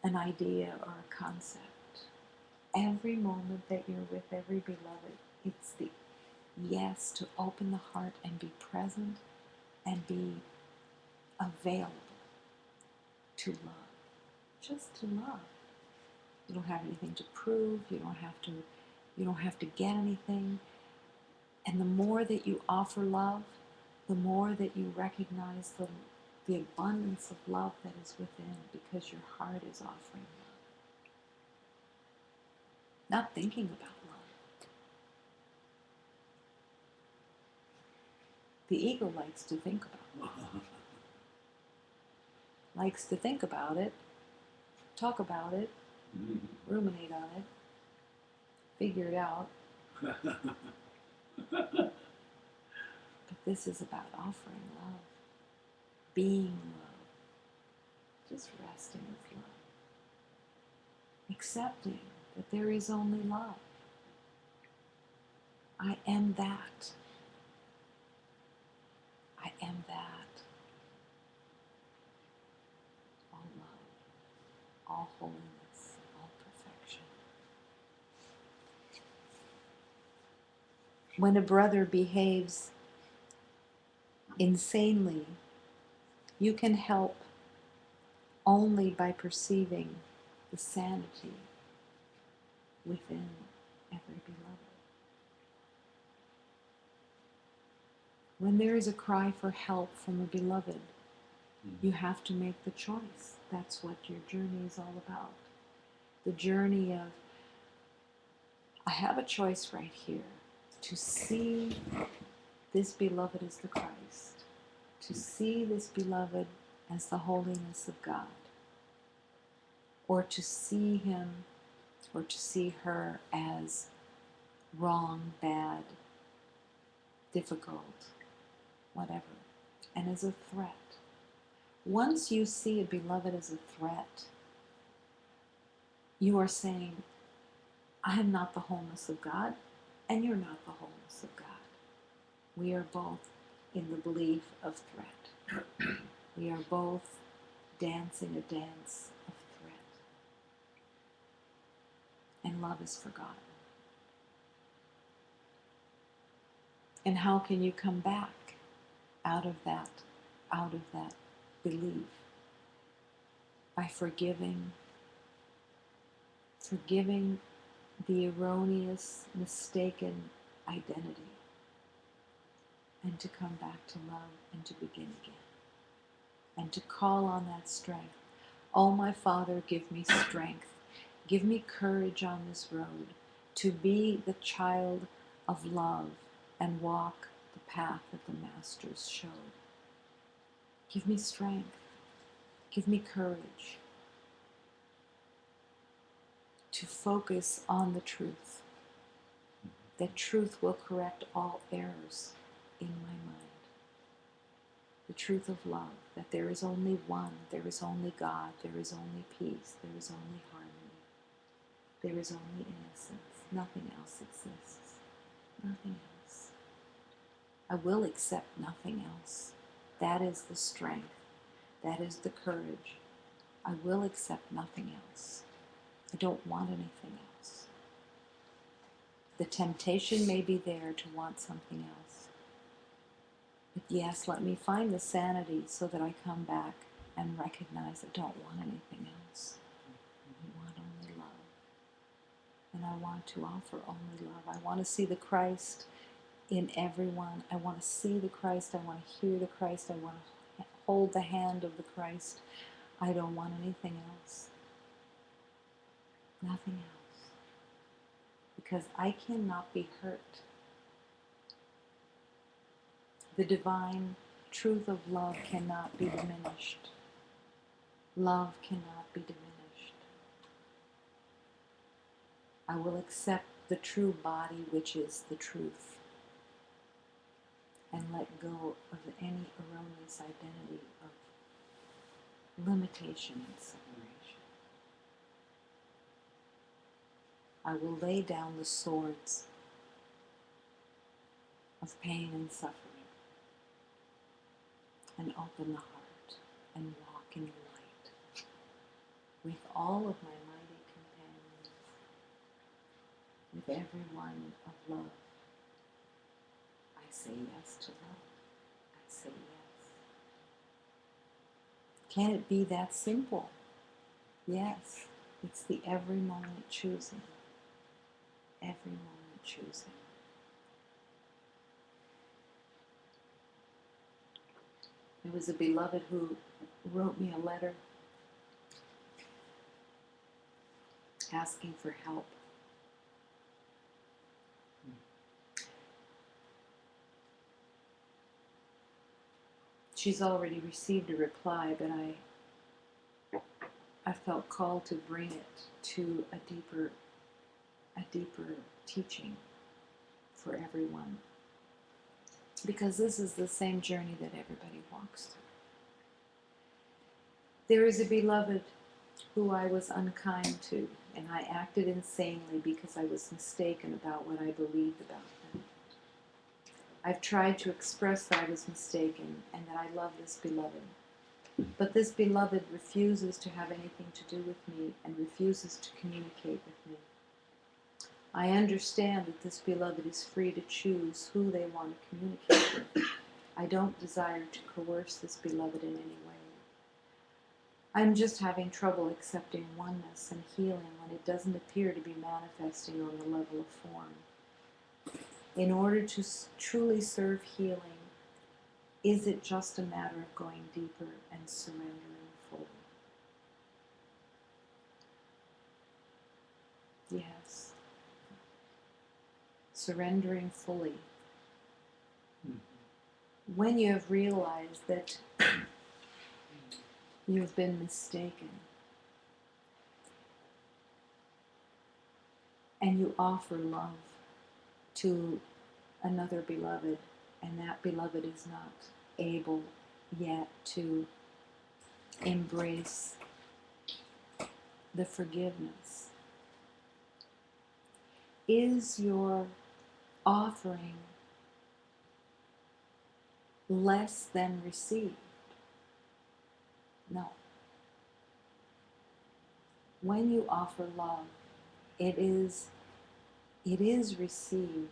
an idea or a concept? Every moment that you're with every beloved, it's the yes to open the heart and be present and be available to love. Just to love. You don't have anything to prove, you don't have to get anything. And the more that you offer love, the more that you recognize the abundance of love that is within, because your heart is offering love. Not thinking about love. The ego likes to think about love. Likes to think about it, talk about it, ruminate on it, figure it out. But this is about offering love, being love, just resting with love, accepting that there is only love. I am that. I am that. All love, all holiness, all perfection. When a brother behaves insanely, you can help only by perceiving the sanity within every beloved. When there is a cry for help from a beloved, you have to make the choice. That's what your journey is all about. The journey of, I have a choice right here to see this beloved as the Christ, to see this beloved as the holiness of God, or to see him or to see her as wrong, bad, difficult, whatever, and as a threat. Once you see a beloved as a threat, you are saying, I am not the wholeness of God, and you're not the wholeness of God. We are both in the belief of threat. We are both dancing a dance of threat. And love is forgotten. And how can you come back out of that belief? By forgiving the erroneous, mistaken identity, and to come back to love and to begin again, and to call on that strength. Oh, my Father, give me strength. Give me courage on this road to be the child of love and walk the path that the Masters showed. Give me strength. Give me courage to focus on the truth. That truth will correct all errors in my mind. the truth of love, that there is only one, there is only God, there is only peace, there is only harmony, there is only innocence. Nothing else exists. Nothing else. I will accept nothing else. That is the strength. That is the courage. I will accept nothing else. I don't want anything else. The temptation may be there to want something else. But yes, let me find the sanity so that I come back and recognize I don't want anything else. I want only love. And I want to offer only love. I want to see the Christ in everyone. I want to see the Christ. I want to hear the Christ. I want to hold the hand of the Christ. I don't want anything else. Nothing else. Because I cannot be hurt. The divine truth of love cannot be diminished. Love cannot be diminished. I will accept the true body, which is the truth, and let go of any erroneous identity of limitation and separation. I will lay down the swords of pain and suffering and open the heart and walk in the light with all of my mighty companions, with everyone of love. I say yes to love. I say yes. Can it be that simple? Yes. It's the every moment choosing. Every moment choosing. There was a beloved who wrote me a letter asking for help. She's already received a reply, but I felt called to bring it to a deeper teaching for everyone. Because this is the same journey that everybody walks through. There is a beloved who I was unkind to, and I acted insanely because I was mistaken about what I believed about them. I've tried to express that I was mistaken and that I love this beloved. But this beloved refuses to have anything to do with me and refuses to communicate with me. I understand that this beloved is free to choose who they want to communicate with. I don't desire to coerce this beloved in any way. I'm just having trouble accepting oneness and healing when it doesn't appear to be manifesting on the level of form. In order to truly serve healing, is it just a matter of going deeper and surrendering fully? Yes. Surrendering fully. When you have realized that you have been mistaken, and you offer love to another beloved, and that beloved is not able yet to embrace the forgiveness, is your offering less than received? No. When you offer love, it is received.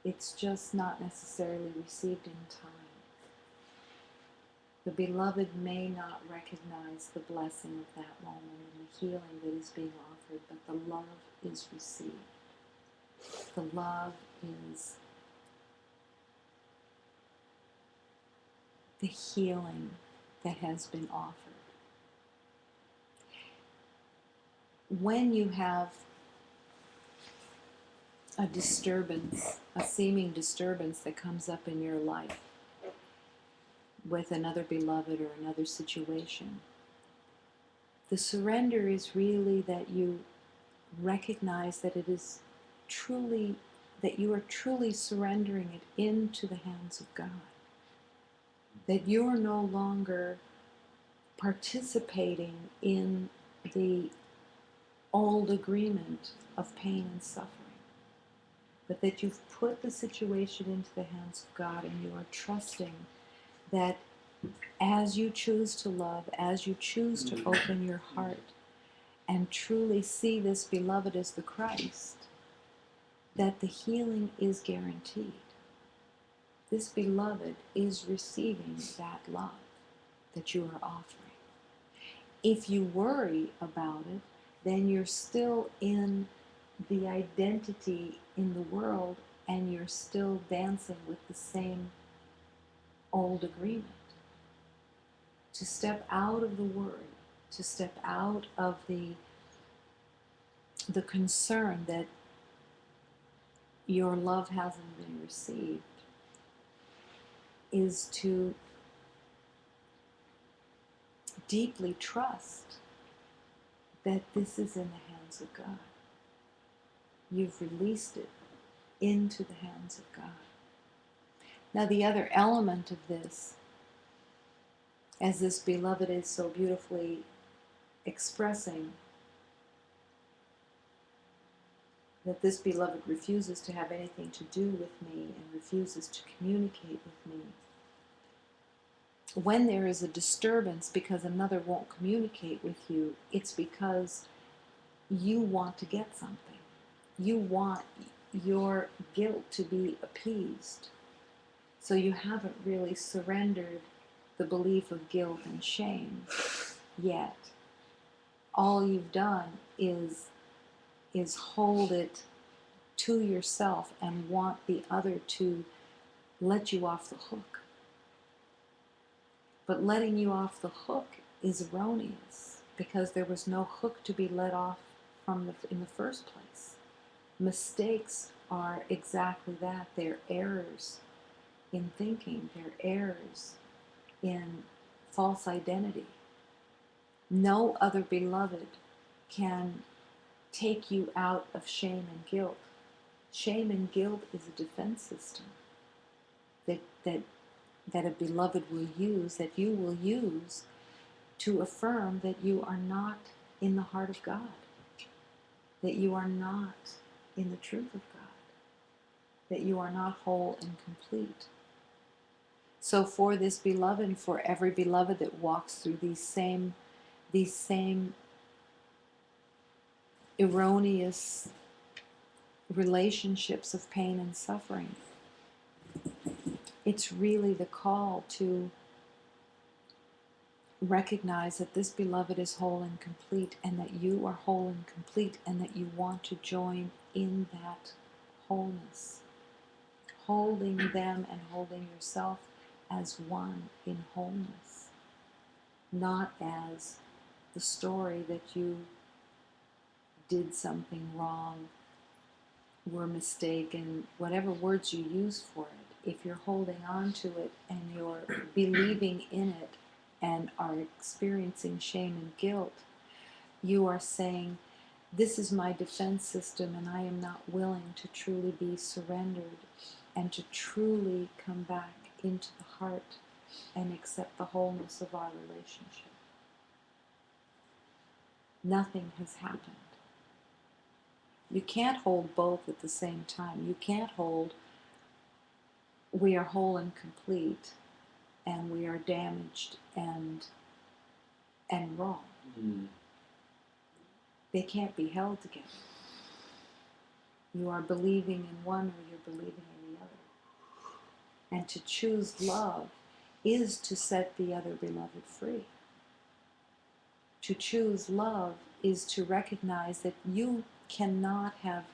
It's just not necessarily received in time. The beloved may not recognize the blessing of that moment and the healing that is being offered, but the love is received. The love is the healing that has been offered. When you have a disturbance, a seeming disturbance that comes up in your life with another beloved or another situation, the surrender is really that you recognize that it is truly, that you are truly surrendering it into the hands of God. that you're no longer participating in the old agreement of pain and suffering, but that you've put the situation into the hands of God, and you are trusting that as you choose to love, as you choose to open your heart and truly see this beloved as the Christ, that the healing is guaranteed. This beloved is receiving that love that you are offering. If you worry about it, then you're still in the identity in the world, and you're still dancing with the same old agreement. To step out of the worry, to step out of the concern that your love hasn't been received, is to deeply trust that this is in the hands of God. You've released it into the hands of God. Now, the other element of this, as this beloved is so beautifully expressing, that this beloved refuses to have anything to do with me and refuses to communicate with me. When there is a disturbance because another won't communicate with you, it's because you want to get something. You want your guilt to be appeased. So you haven't really surrendered the belief of guilt and shame yet. All you've done is hold it to yourself and want the other to let you off the hook. But letting you off the hook is erroneous, because there was no hook to be let off from in the first place. Mistakes are exactly that. They're errors in thinking. They're errors in false identity. No other beloved can take you out of shame and guilt. Shame and guilt is a defense system that a beloved will use, that you will use to affirm that you are not in the heart of God, that you are not in the truth of God, that you are not whole and complete. So for this beloved, and for every beloved that walks through these same erroneous relationships of pain and suffering, it's really the call to recognize that this beloved is whole and complete, and that you are whole and complete, and that you want to join in that wholeness, holding them and holding yourself as one in wholeness, not as the story that you did something wrong, were mistaken, whatever words you use for it. If you're holding on to it and you're believing in it and are experiencing shame and guilt, you are saying, this is my defense system, and I am not willing to truly be surrendered and to truly come back into the heart and accept the wholeness of our relationship. Nothing has happened. You can't hold both at the same time. You can't hold, we are whole and complete, and we are damaged and wrong. They can't be held together. You are believing in one, or you're believing in the other. And to choose love is to set the other beloved free. To choose love is to recognize that you cannot have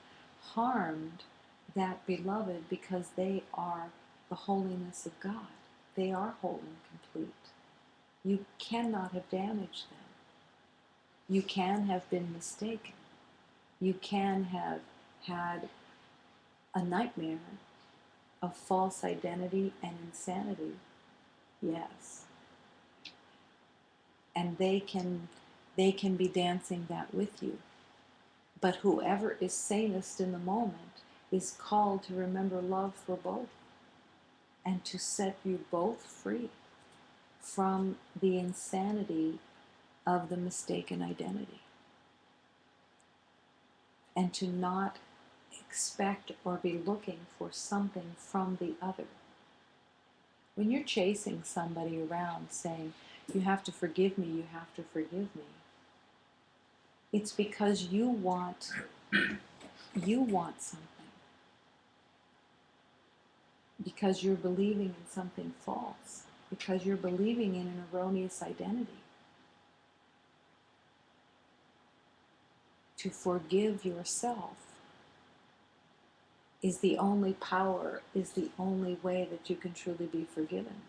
harmed that beloved, because they are the holiness of God. They are whole and complete. You cannot have damaged them. You can have been mistaken. You can have had a nightmare of false identity and insanity. Yes. And they can be dancing that with you. But whoever is sanest in the moment is called to remember love for both and to set you both free. from the insanity of the mistaken identity, and to not expect or be looking for something from the other. When you're chasing somebody around saying, you have to forgive me, you have to forgive me, it's because you want something. Because you're believing in something false. Because you're believing in an erroneous identity. To forgive yourself is the only power, is the only way that you can truly be forgiven.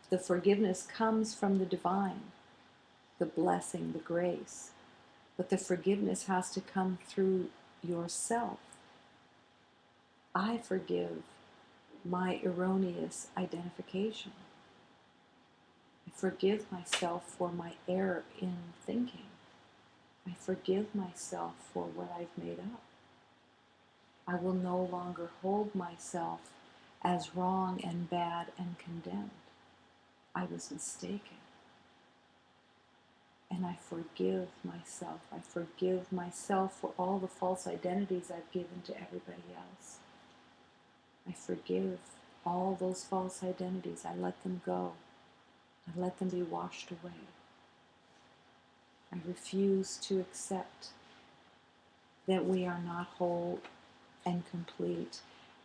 The forgiveness comes from the divine, the blessing, the grace. But the forgiveness has to come through yourself. I forgive my erroneous identification. I forgive myself for my error in thinking. I forgive myself for what I've made up. I will no longer hold myself as wrong and bad and condemned. I was mistaken. And I forgive myself. I forgive myself for all the false identities I've given to everybody else. I forgive all those false identities. I let them go. I let them be washed away. I refuse to accept that we are not whole and complete,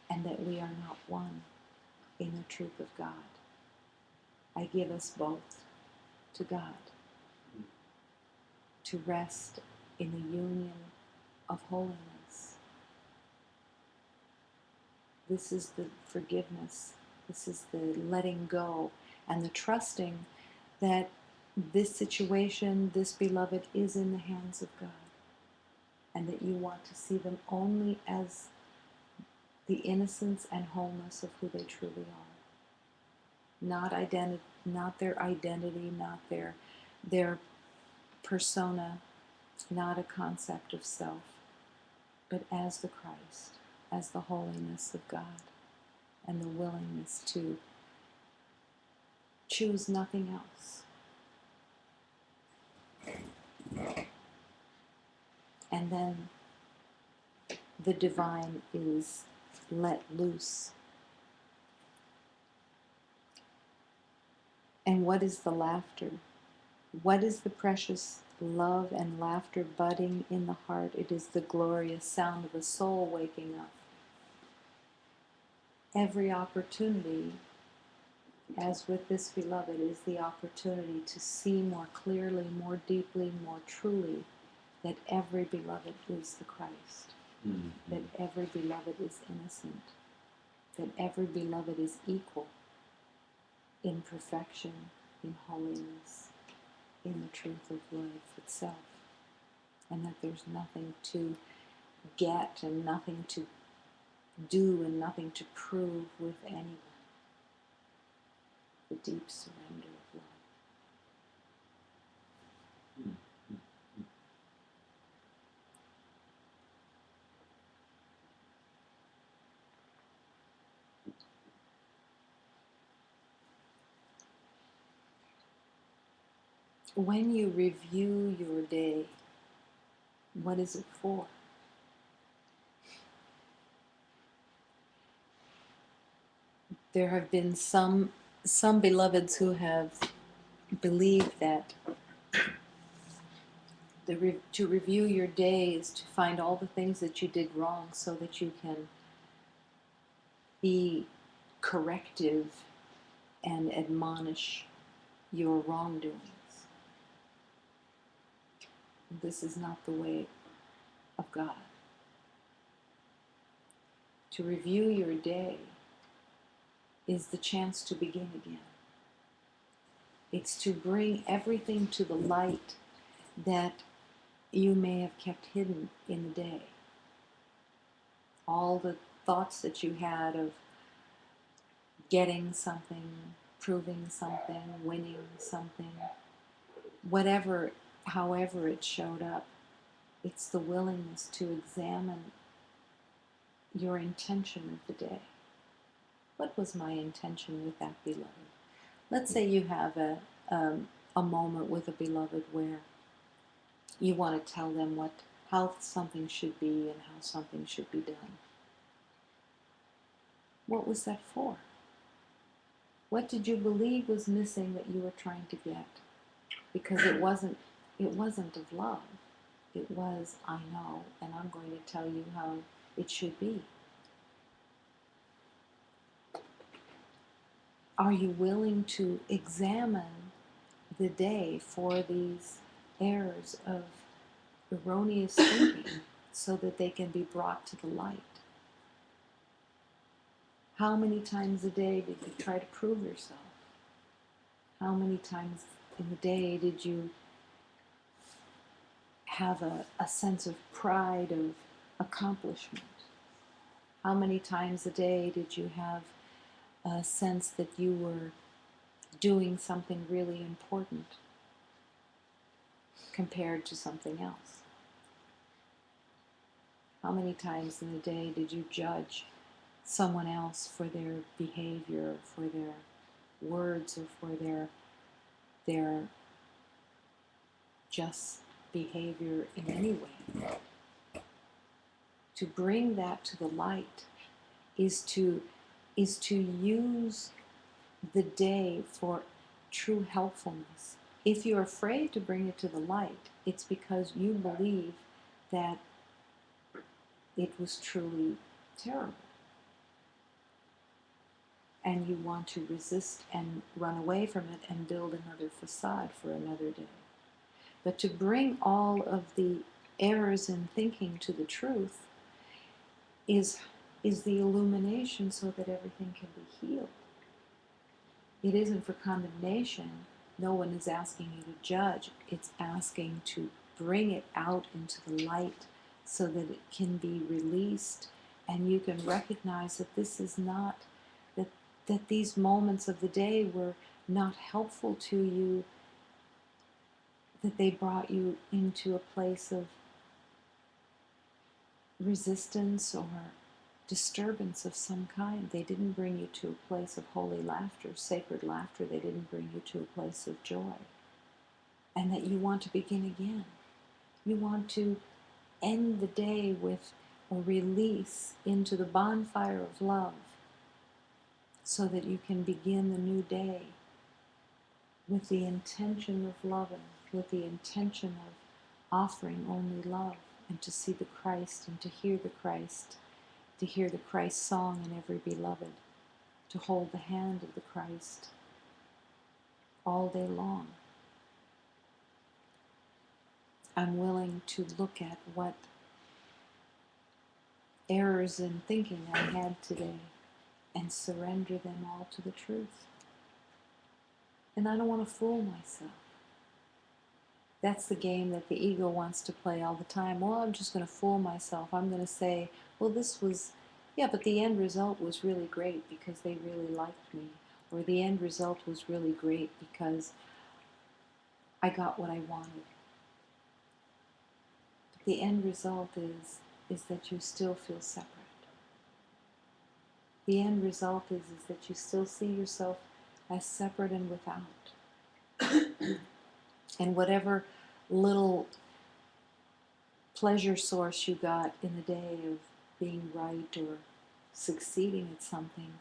and that we are not one in the truth of God. I give us both to God, to rest in the union of holiness. This is the forgiveness. This is the letting go and the trusting that this situation, this beloved, is in the hands of God, and that you want to see them only as the innocence and wholeness of who they truly are. Not their identity, not their persona, not a concept of self, but as the Christ, as the holiness of God, and the willingness to choose nothing else. And then the divine is let loose. And what is the laughter? What is the precious love and laughter budding in the heart? It is the glorious sound of a soul waking up. Every opportunity, as with this beloved, is the opportunity to see more clearly, more deeply, more truly that every beloved is the Christ, that every beloved is innocent, that every beloved is equal in perfection, in holiness, in the truth of life itself, and that there's nothing to get and nothing to do and nothing to prove with anyone. The deep surrender of love. When you review your day, what is it for? There have been some beloveds who have believed that to review your day is to find all the things that you did wrong so that you can be corrective and admonish your wrongdoings. This is not the way of God. To review your day is the chance to begin again. It's to bring everything to the light that you may have kept hidden in the day. All the thoughts that you had of getting something, proving something, winning something, whatever, however it showed up, it's the willingness to examine your intention of the day. What was my intention with that beloved? Let's say you have a moment with a beloved where you want to tell them how something should be and how something should be done. What was that for? What did you believe was missing that you were trying to get? Because it wasn't of love. It was, I know, and I'm going to tell you how it should be. Are you willing to examine the day for these errors of erroneous thinking so that they can be brought to the light? How many times a day did you try to prove yourself? How many times in the day did you have a sense of pride of accomplishment? How many times a day did you have a sense that you were doing something really important compared to something else? How many times in the day did you judge someone else for their behavior, for their words, or for their just behavior in any way? To bring that to the light is to use the day for true helpfulness. If you're afraid to bring it to the light, it's because you believe that it was truly terrible. And you want to resist and run away from it and build another facade for another day. But to bring all of the errors in thinking to the truth is the illumination so that everything can be healed. It isn't for condemnation. No one is asking you to judge. It's asking to bring it out into the light so that it can be released and you can recognize that this is not, that these moments of the day were not helpful to you, that they brought you into a place of resistance or disturbance of some kind. They didn't bring you to a place of holy laughter, sacred laughter. They didn't bring you to a place of joy. And that you want to begin again. You want to end the day with a release into the bonfire of love so that you can begin the new day with the intention of loving, with the intention of offering only love, and to see the Christ and to hear the Christ, to hear the Christ song in every beloved, to hold the hand of the Christ all day long. I'm willing to look at what errors in thinking I had today and surrender them all to the truth. And I don't want to fool myself. That's the game that the ego wants to play all the time. Well, I'm just going to fool myself. I'm going to say, well, this was, yeah, but the end result was really great because they really liked me. Or the end result was really great because I got what I wanted. But the end result is that you still feel separate. The end result is that you still see yourself as separate and without. And whatever little pleasure source you got in the day of being right or succeeding at something,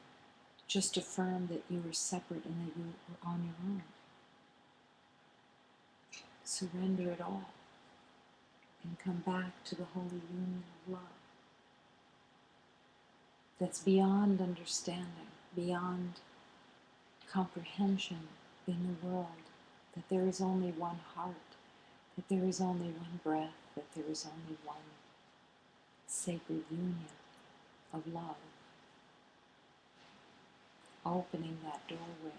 just affirm that you were separate and that you were on your own. Surrender it all and come back to the holy union of love that's beyond understanding, beyond comprehension in the world, that there is only one heart, that there is only one breath, that there is only one sacred union of love, opening that doorway.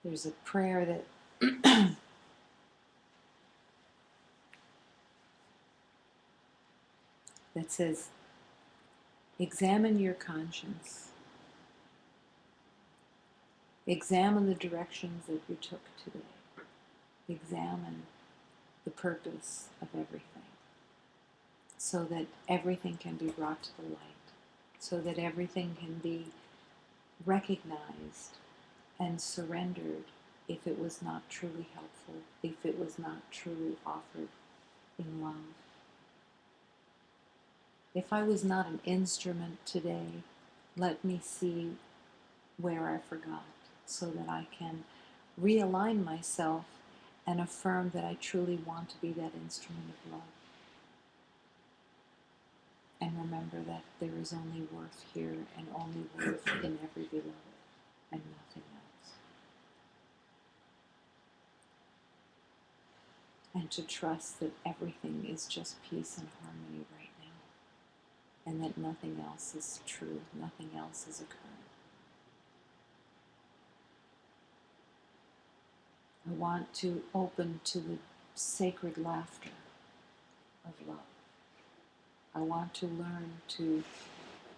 There's a prayer that that says, examine your conscience. Examine the directions that you took today. Examine the purpose of everything so that everything can be brought to the light, so that everything can be recognized and surrendered if it was not truly helpful, if it was not truly offered in love. If I was not an instrument today, let me see where I forgot so that I can realign myself and affirm that I truly want to be that instrument of love. And remember that there is only worth here and only worth in every beloved and nothing else. And to trust that everything is just peace and harmony right now, and that nothing else is true, nothing else is occurring. I want to open to the sacred laughter of love. I want to learn to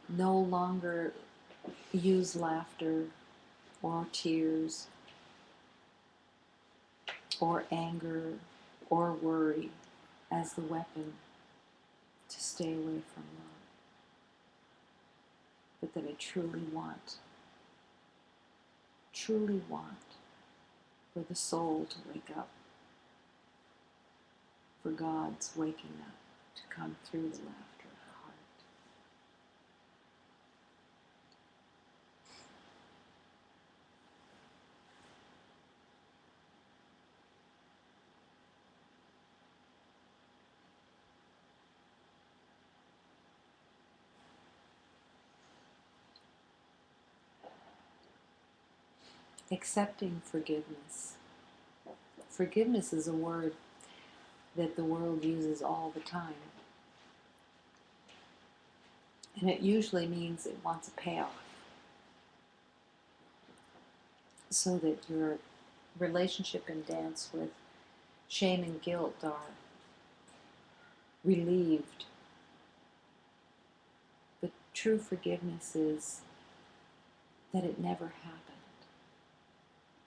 no longer use laughter or tears or anger or worry as the weapon to stay away from love, but that I truly want for the soul to wake up, for God's waking up to come through the laughter of the heart. Accepting forgiveness. Forgiveness is a word that the world uses all the time. And it usually means it wants a payoff, so that your relationship and dance with shame and guilt are relieved. But true forgiveness is that it never happened,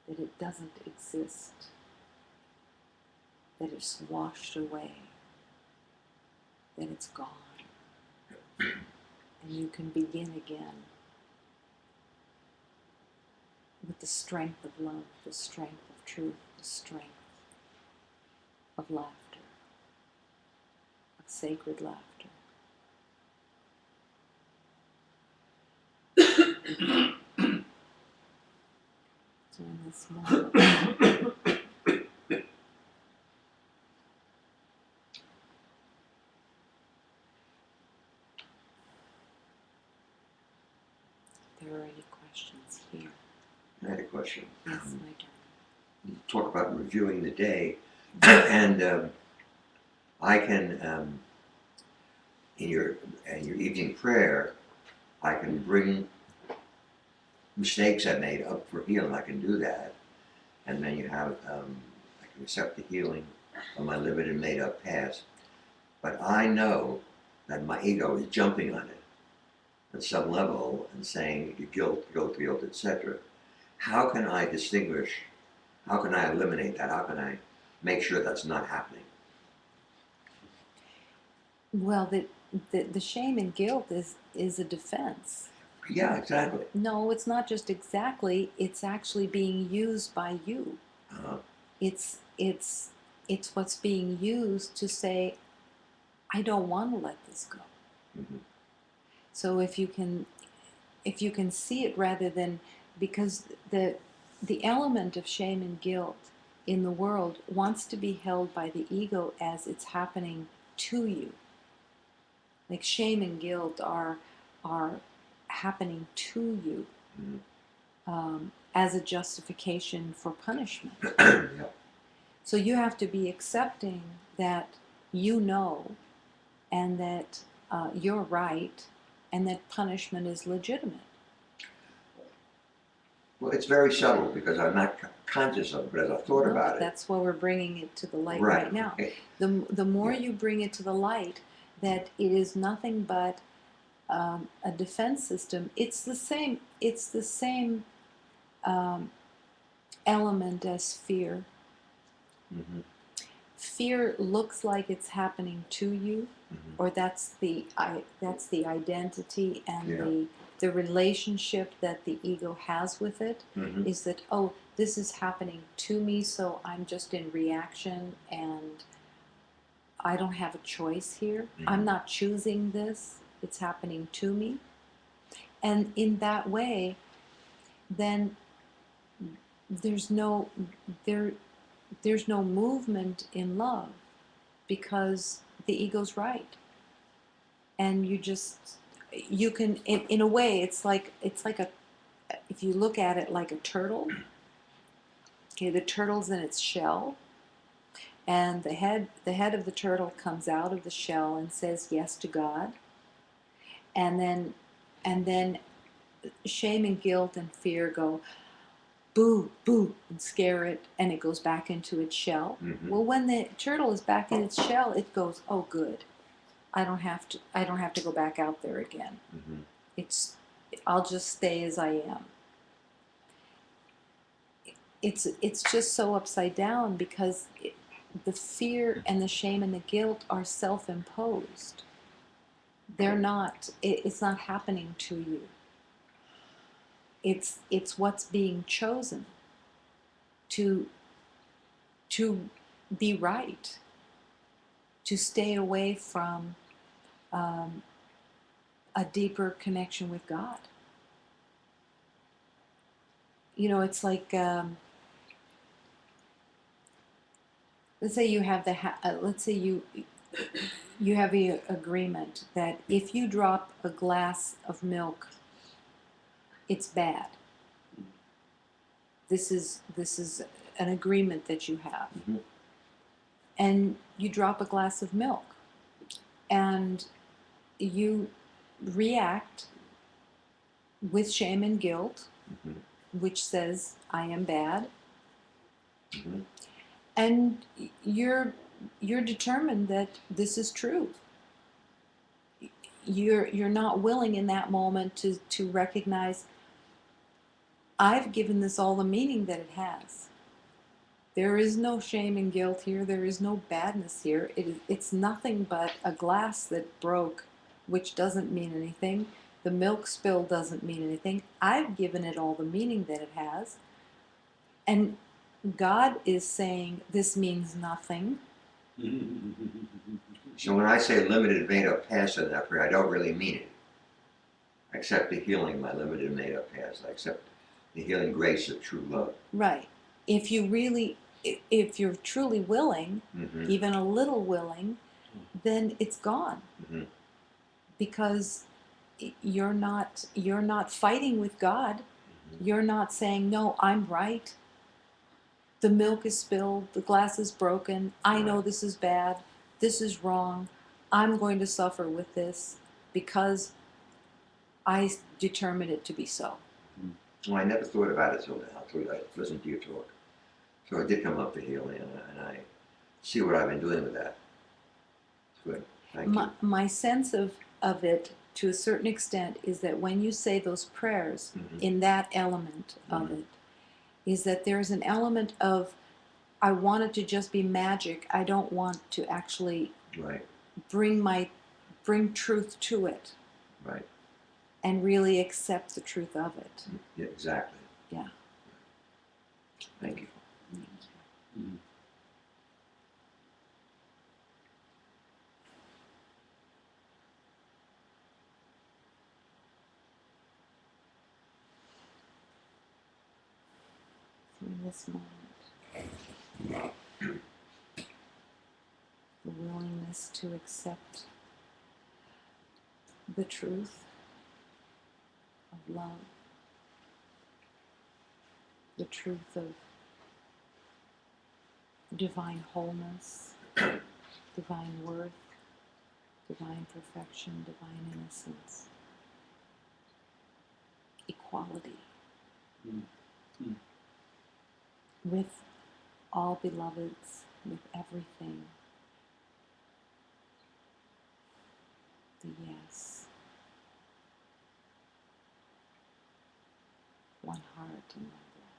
that it doesn't exist, that it's washed away, that it's gone. And you can begin again with the strength of love, the strength of truth, the strength of laughter, of sacred laughter. So in this moment, if there are any questions here. I had a question. Yes, my darling. You talk about reviewing the day, and I can, in your evening prayer, I can bring mistakes I made up for healing. I can do that, and then you have, I can accept the healing of my limited made-up past. But I know that my ego is jumping on it at some level and saying guilt, etc. How can I distinguish? How can I eliminate that? How can I make sure that's not happening? Well, the shame and guilt is a defense. Yeah, exactly. No, it's not just exactly. It's actually being used by you. Uh-huh. It's what's being used to say, I don't want to let this go. Mm-hmm. So if you can see it rather than, because the element of shame and guilt in the world wants to be held by the ego as it's happening to you. Like shame and guilt are happening to you, as a justification for punishment. Yep. So you have to be accepting that you know, and that you're right, and that punishment is legitimate. Well, it's very subtle because I'm not conscious of it, but as I've thought about it. That's why we're bringing it to the light right now. Okay. The more you bring it to the light, that it is nothing but a defense system. It's the same. It's the same element as fear. Mm-hmm. fear looks like it's happening to you, Mm-hmm. or that's the identity and Yeah. the relationship that the ego has with it, Mm-hmm. is that, oh, this is happening to me, so I'm just in reaction and I don't have a choice here. Mm-hmm. I'm not choosing this. It's happening to me. And in that way, then there's no there there's no movement in love, because the ego's right. And you can, in a way, it's like a, if you look at it like a turtle. Okay, the turtle's in its shell, and the head of the turtle comes out of the shell and says yes to God. And then shame and guilt and fear go boo, boo, and scare it, and it goes back into its shell. Mm-hmm. Well, when the turtle is back in its shell, it goes, oh, good. I don't have to go back out there again. Mm-hmm. It's I'll just stay as I am. It's just so upside down, because the fear and the shame and the guilt are self-imposed. They're not. It's not happening to you. It's what's being chosen to to be right, to stay away from um, a deeper connection with God. It's like, let's say you have let's say you have a agreement that if you drop a glass of milk, it's bad. This is an agreement that you have, Mm-hmm. and you drop a glass of milk, and you react with shame and guilt, Mm-hmm. which says I am bad, Mm-hmm. and you're determined that this is true. You're not willing in that moment to recognize, I've given this all the meaning that it has. There is no shame and guilt here. There is no badness here. It's nothing but a glass that broke, which doesn't mean anything. The milk spill doesn't mean anything. I've given it all the meaning that it has. And God is saying this means nothing. So when I say limited made-up past in that prayer, I don't really mean it. I accept the healing, my limited made-up past. I accept the healing grace of true love. Right. If you're truly willing, Mm-hmm. even a little willing, then it's gone, Mm-hmm. because you're not fighting with God. Mm-hmm. You're not saying, no, I'm right. The milk is spilled, the glass is broken. I know Right. this is bad. This is wrong. I'm going to suffer with this because I determined it to be so. Well, I never thought about it till now, until I listened to you talk. So it did come up, the healing, and I see what I've been doing with that. It's good. Thank you. My sense of it, to a certain extent, is that when you say those prayers, Mm-hmm. in that element of Mm-hmm. it, is that there's an element of, I want it to just be magic. I don't want to actually Right. bring truth to it Right. and really accept the truth of it. Yeah, exactly. Yeah. Thank you. Mm-hmm. In this moment, the willingness to accept the truth of love, the truth of divine wholeness, divine worth, divine perfection, divine innocence, equality Mm-hmm. with all beloveds, with everything. The yes. One heart and one breath.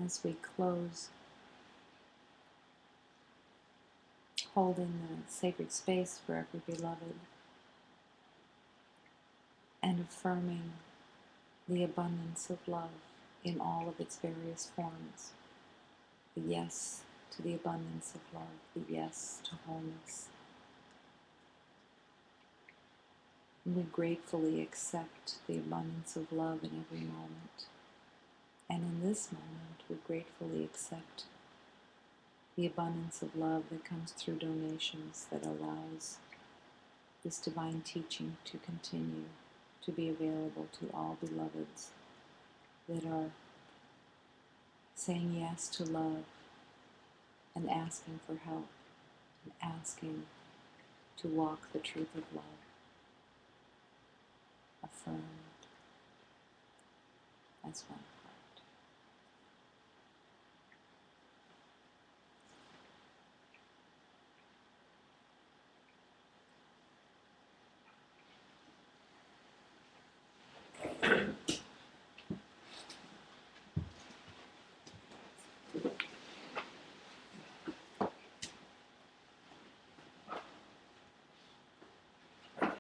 As we close, holding the sacred space for every beloved and affirming the abundance of love in all of its various forms. The yes to the abundance of love, the yes to wholeness. And we gratefully accept the abundance of love in every moment. And in this moment, we gratefully accept the abundance of love that comes through donations that allows this divine teaching to continue to be available to all beloveds that are saying yes to love and asking for help and asking to walk the truth of love. Affirmed as well.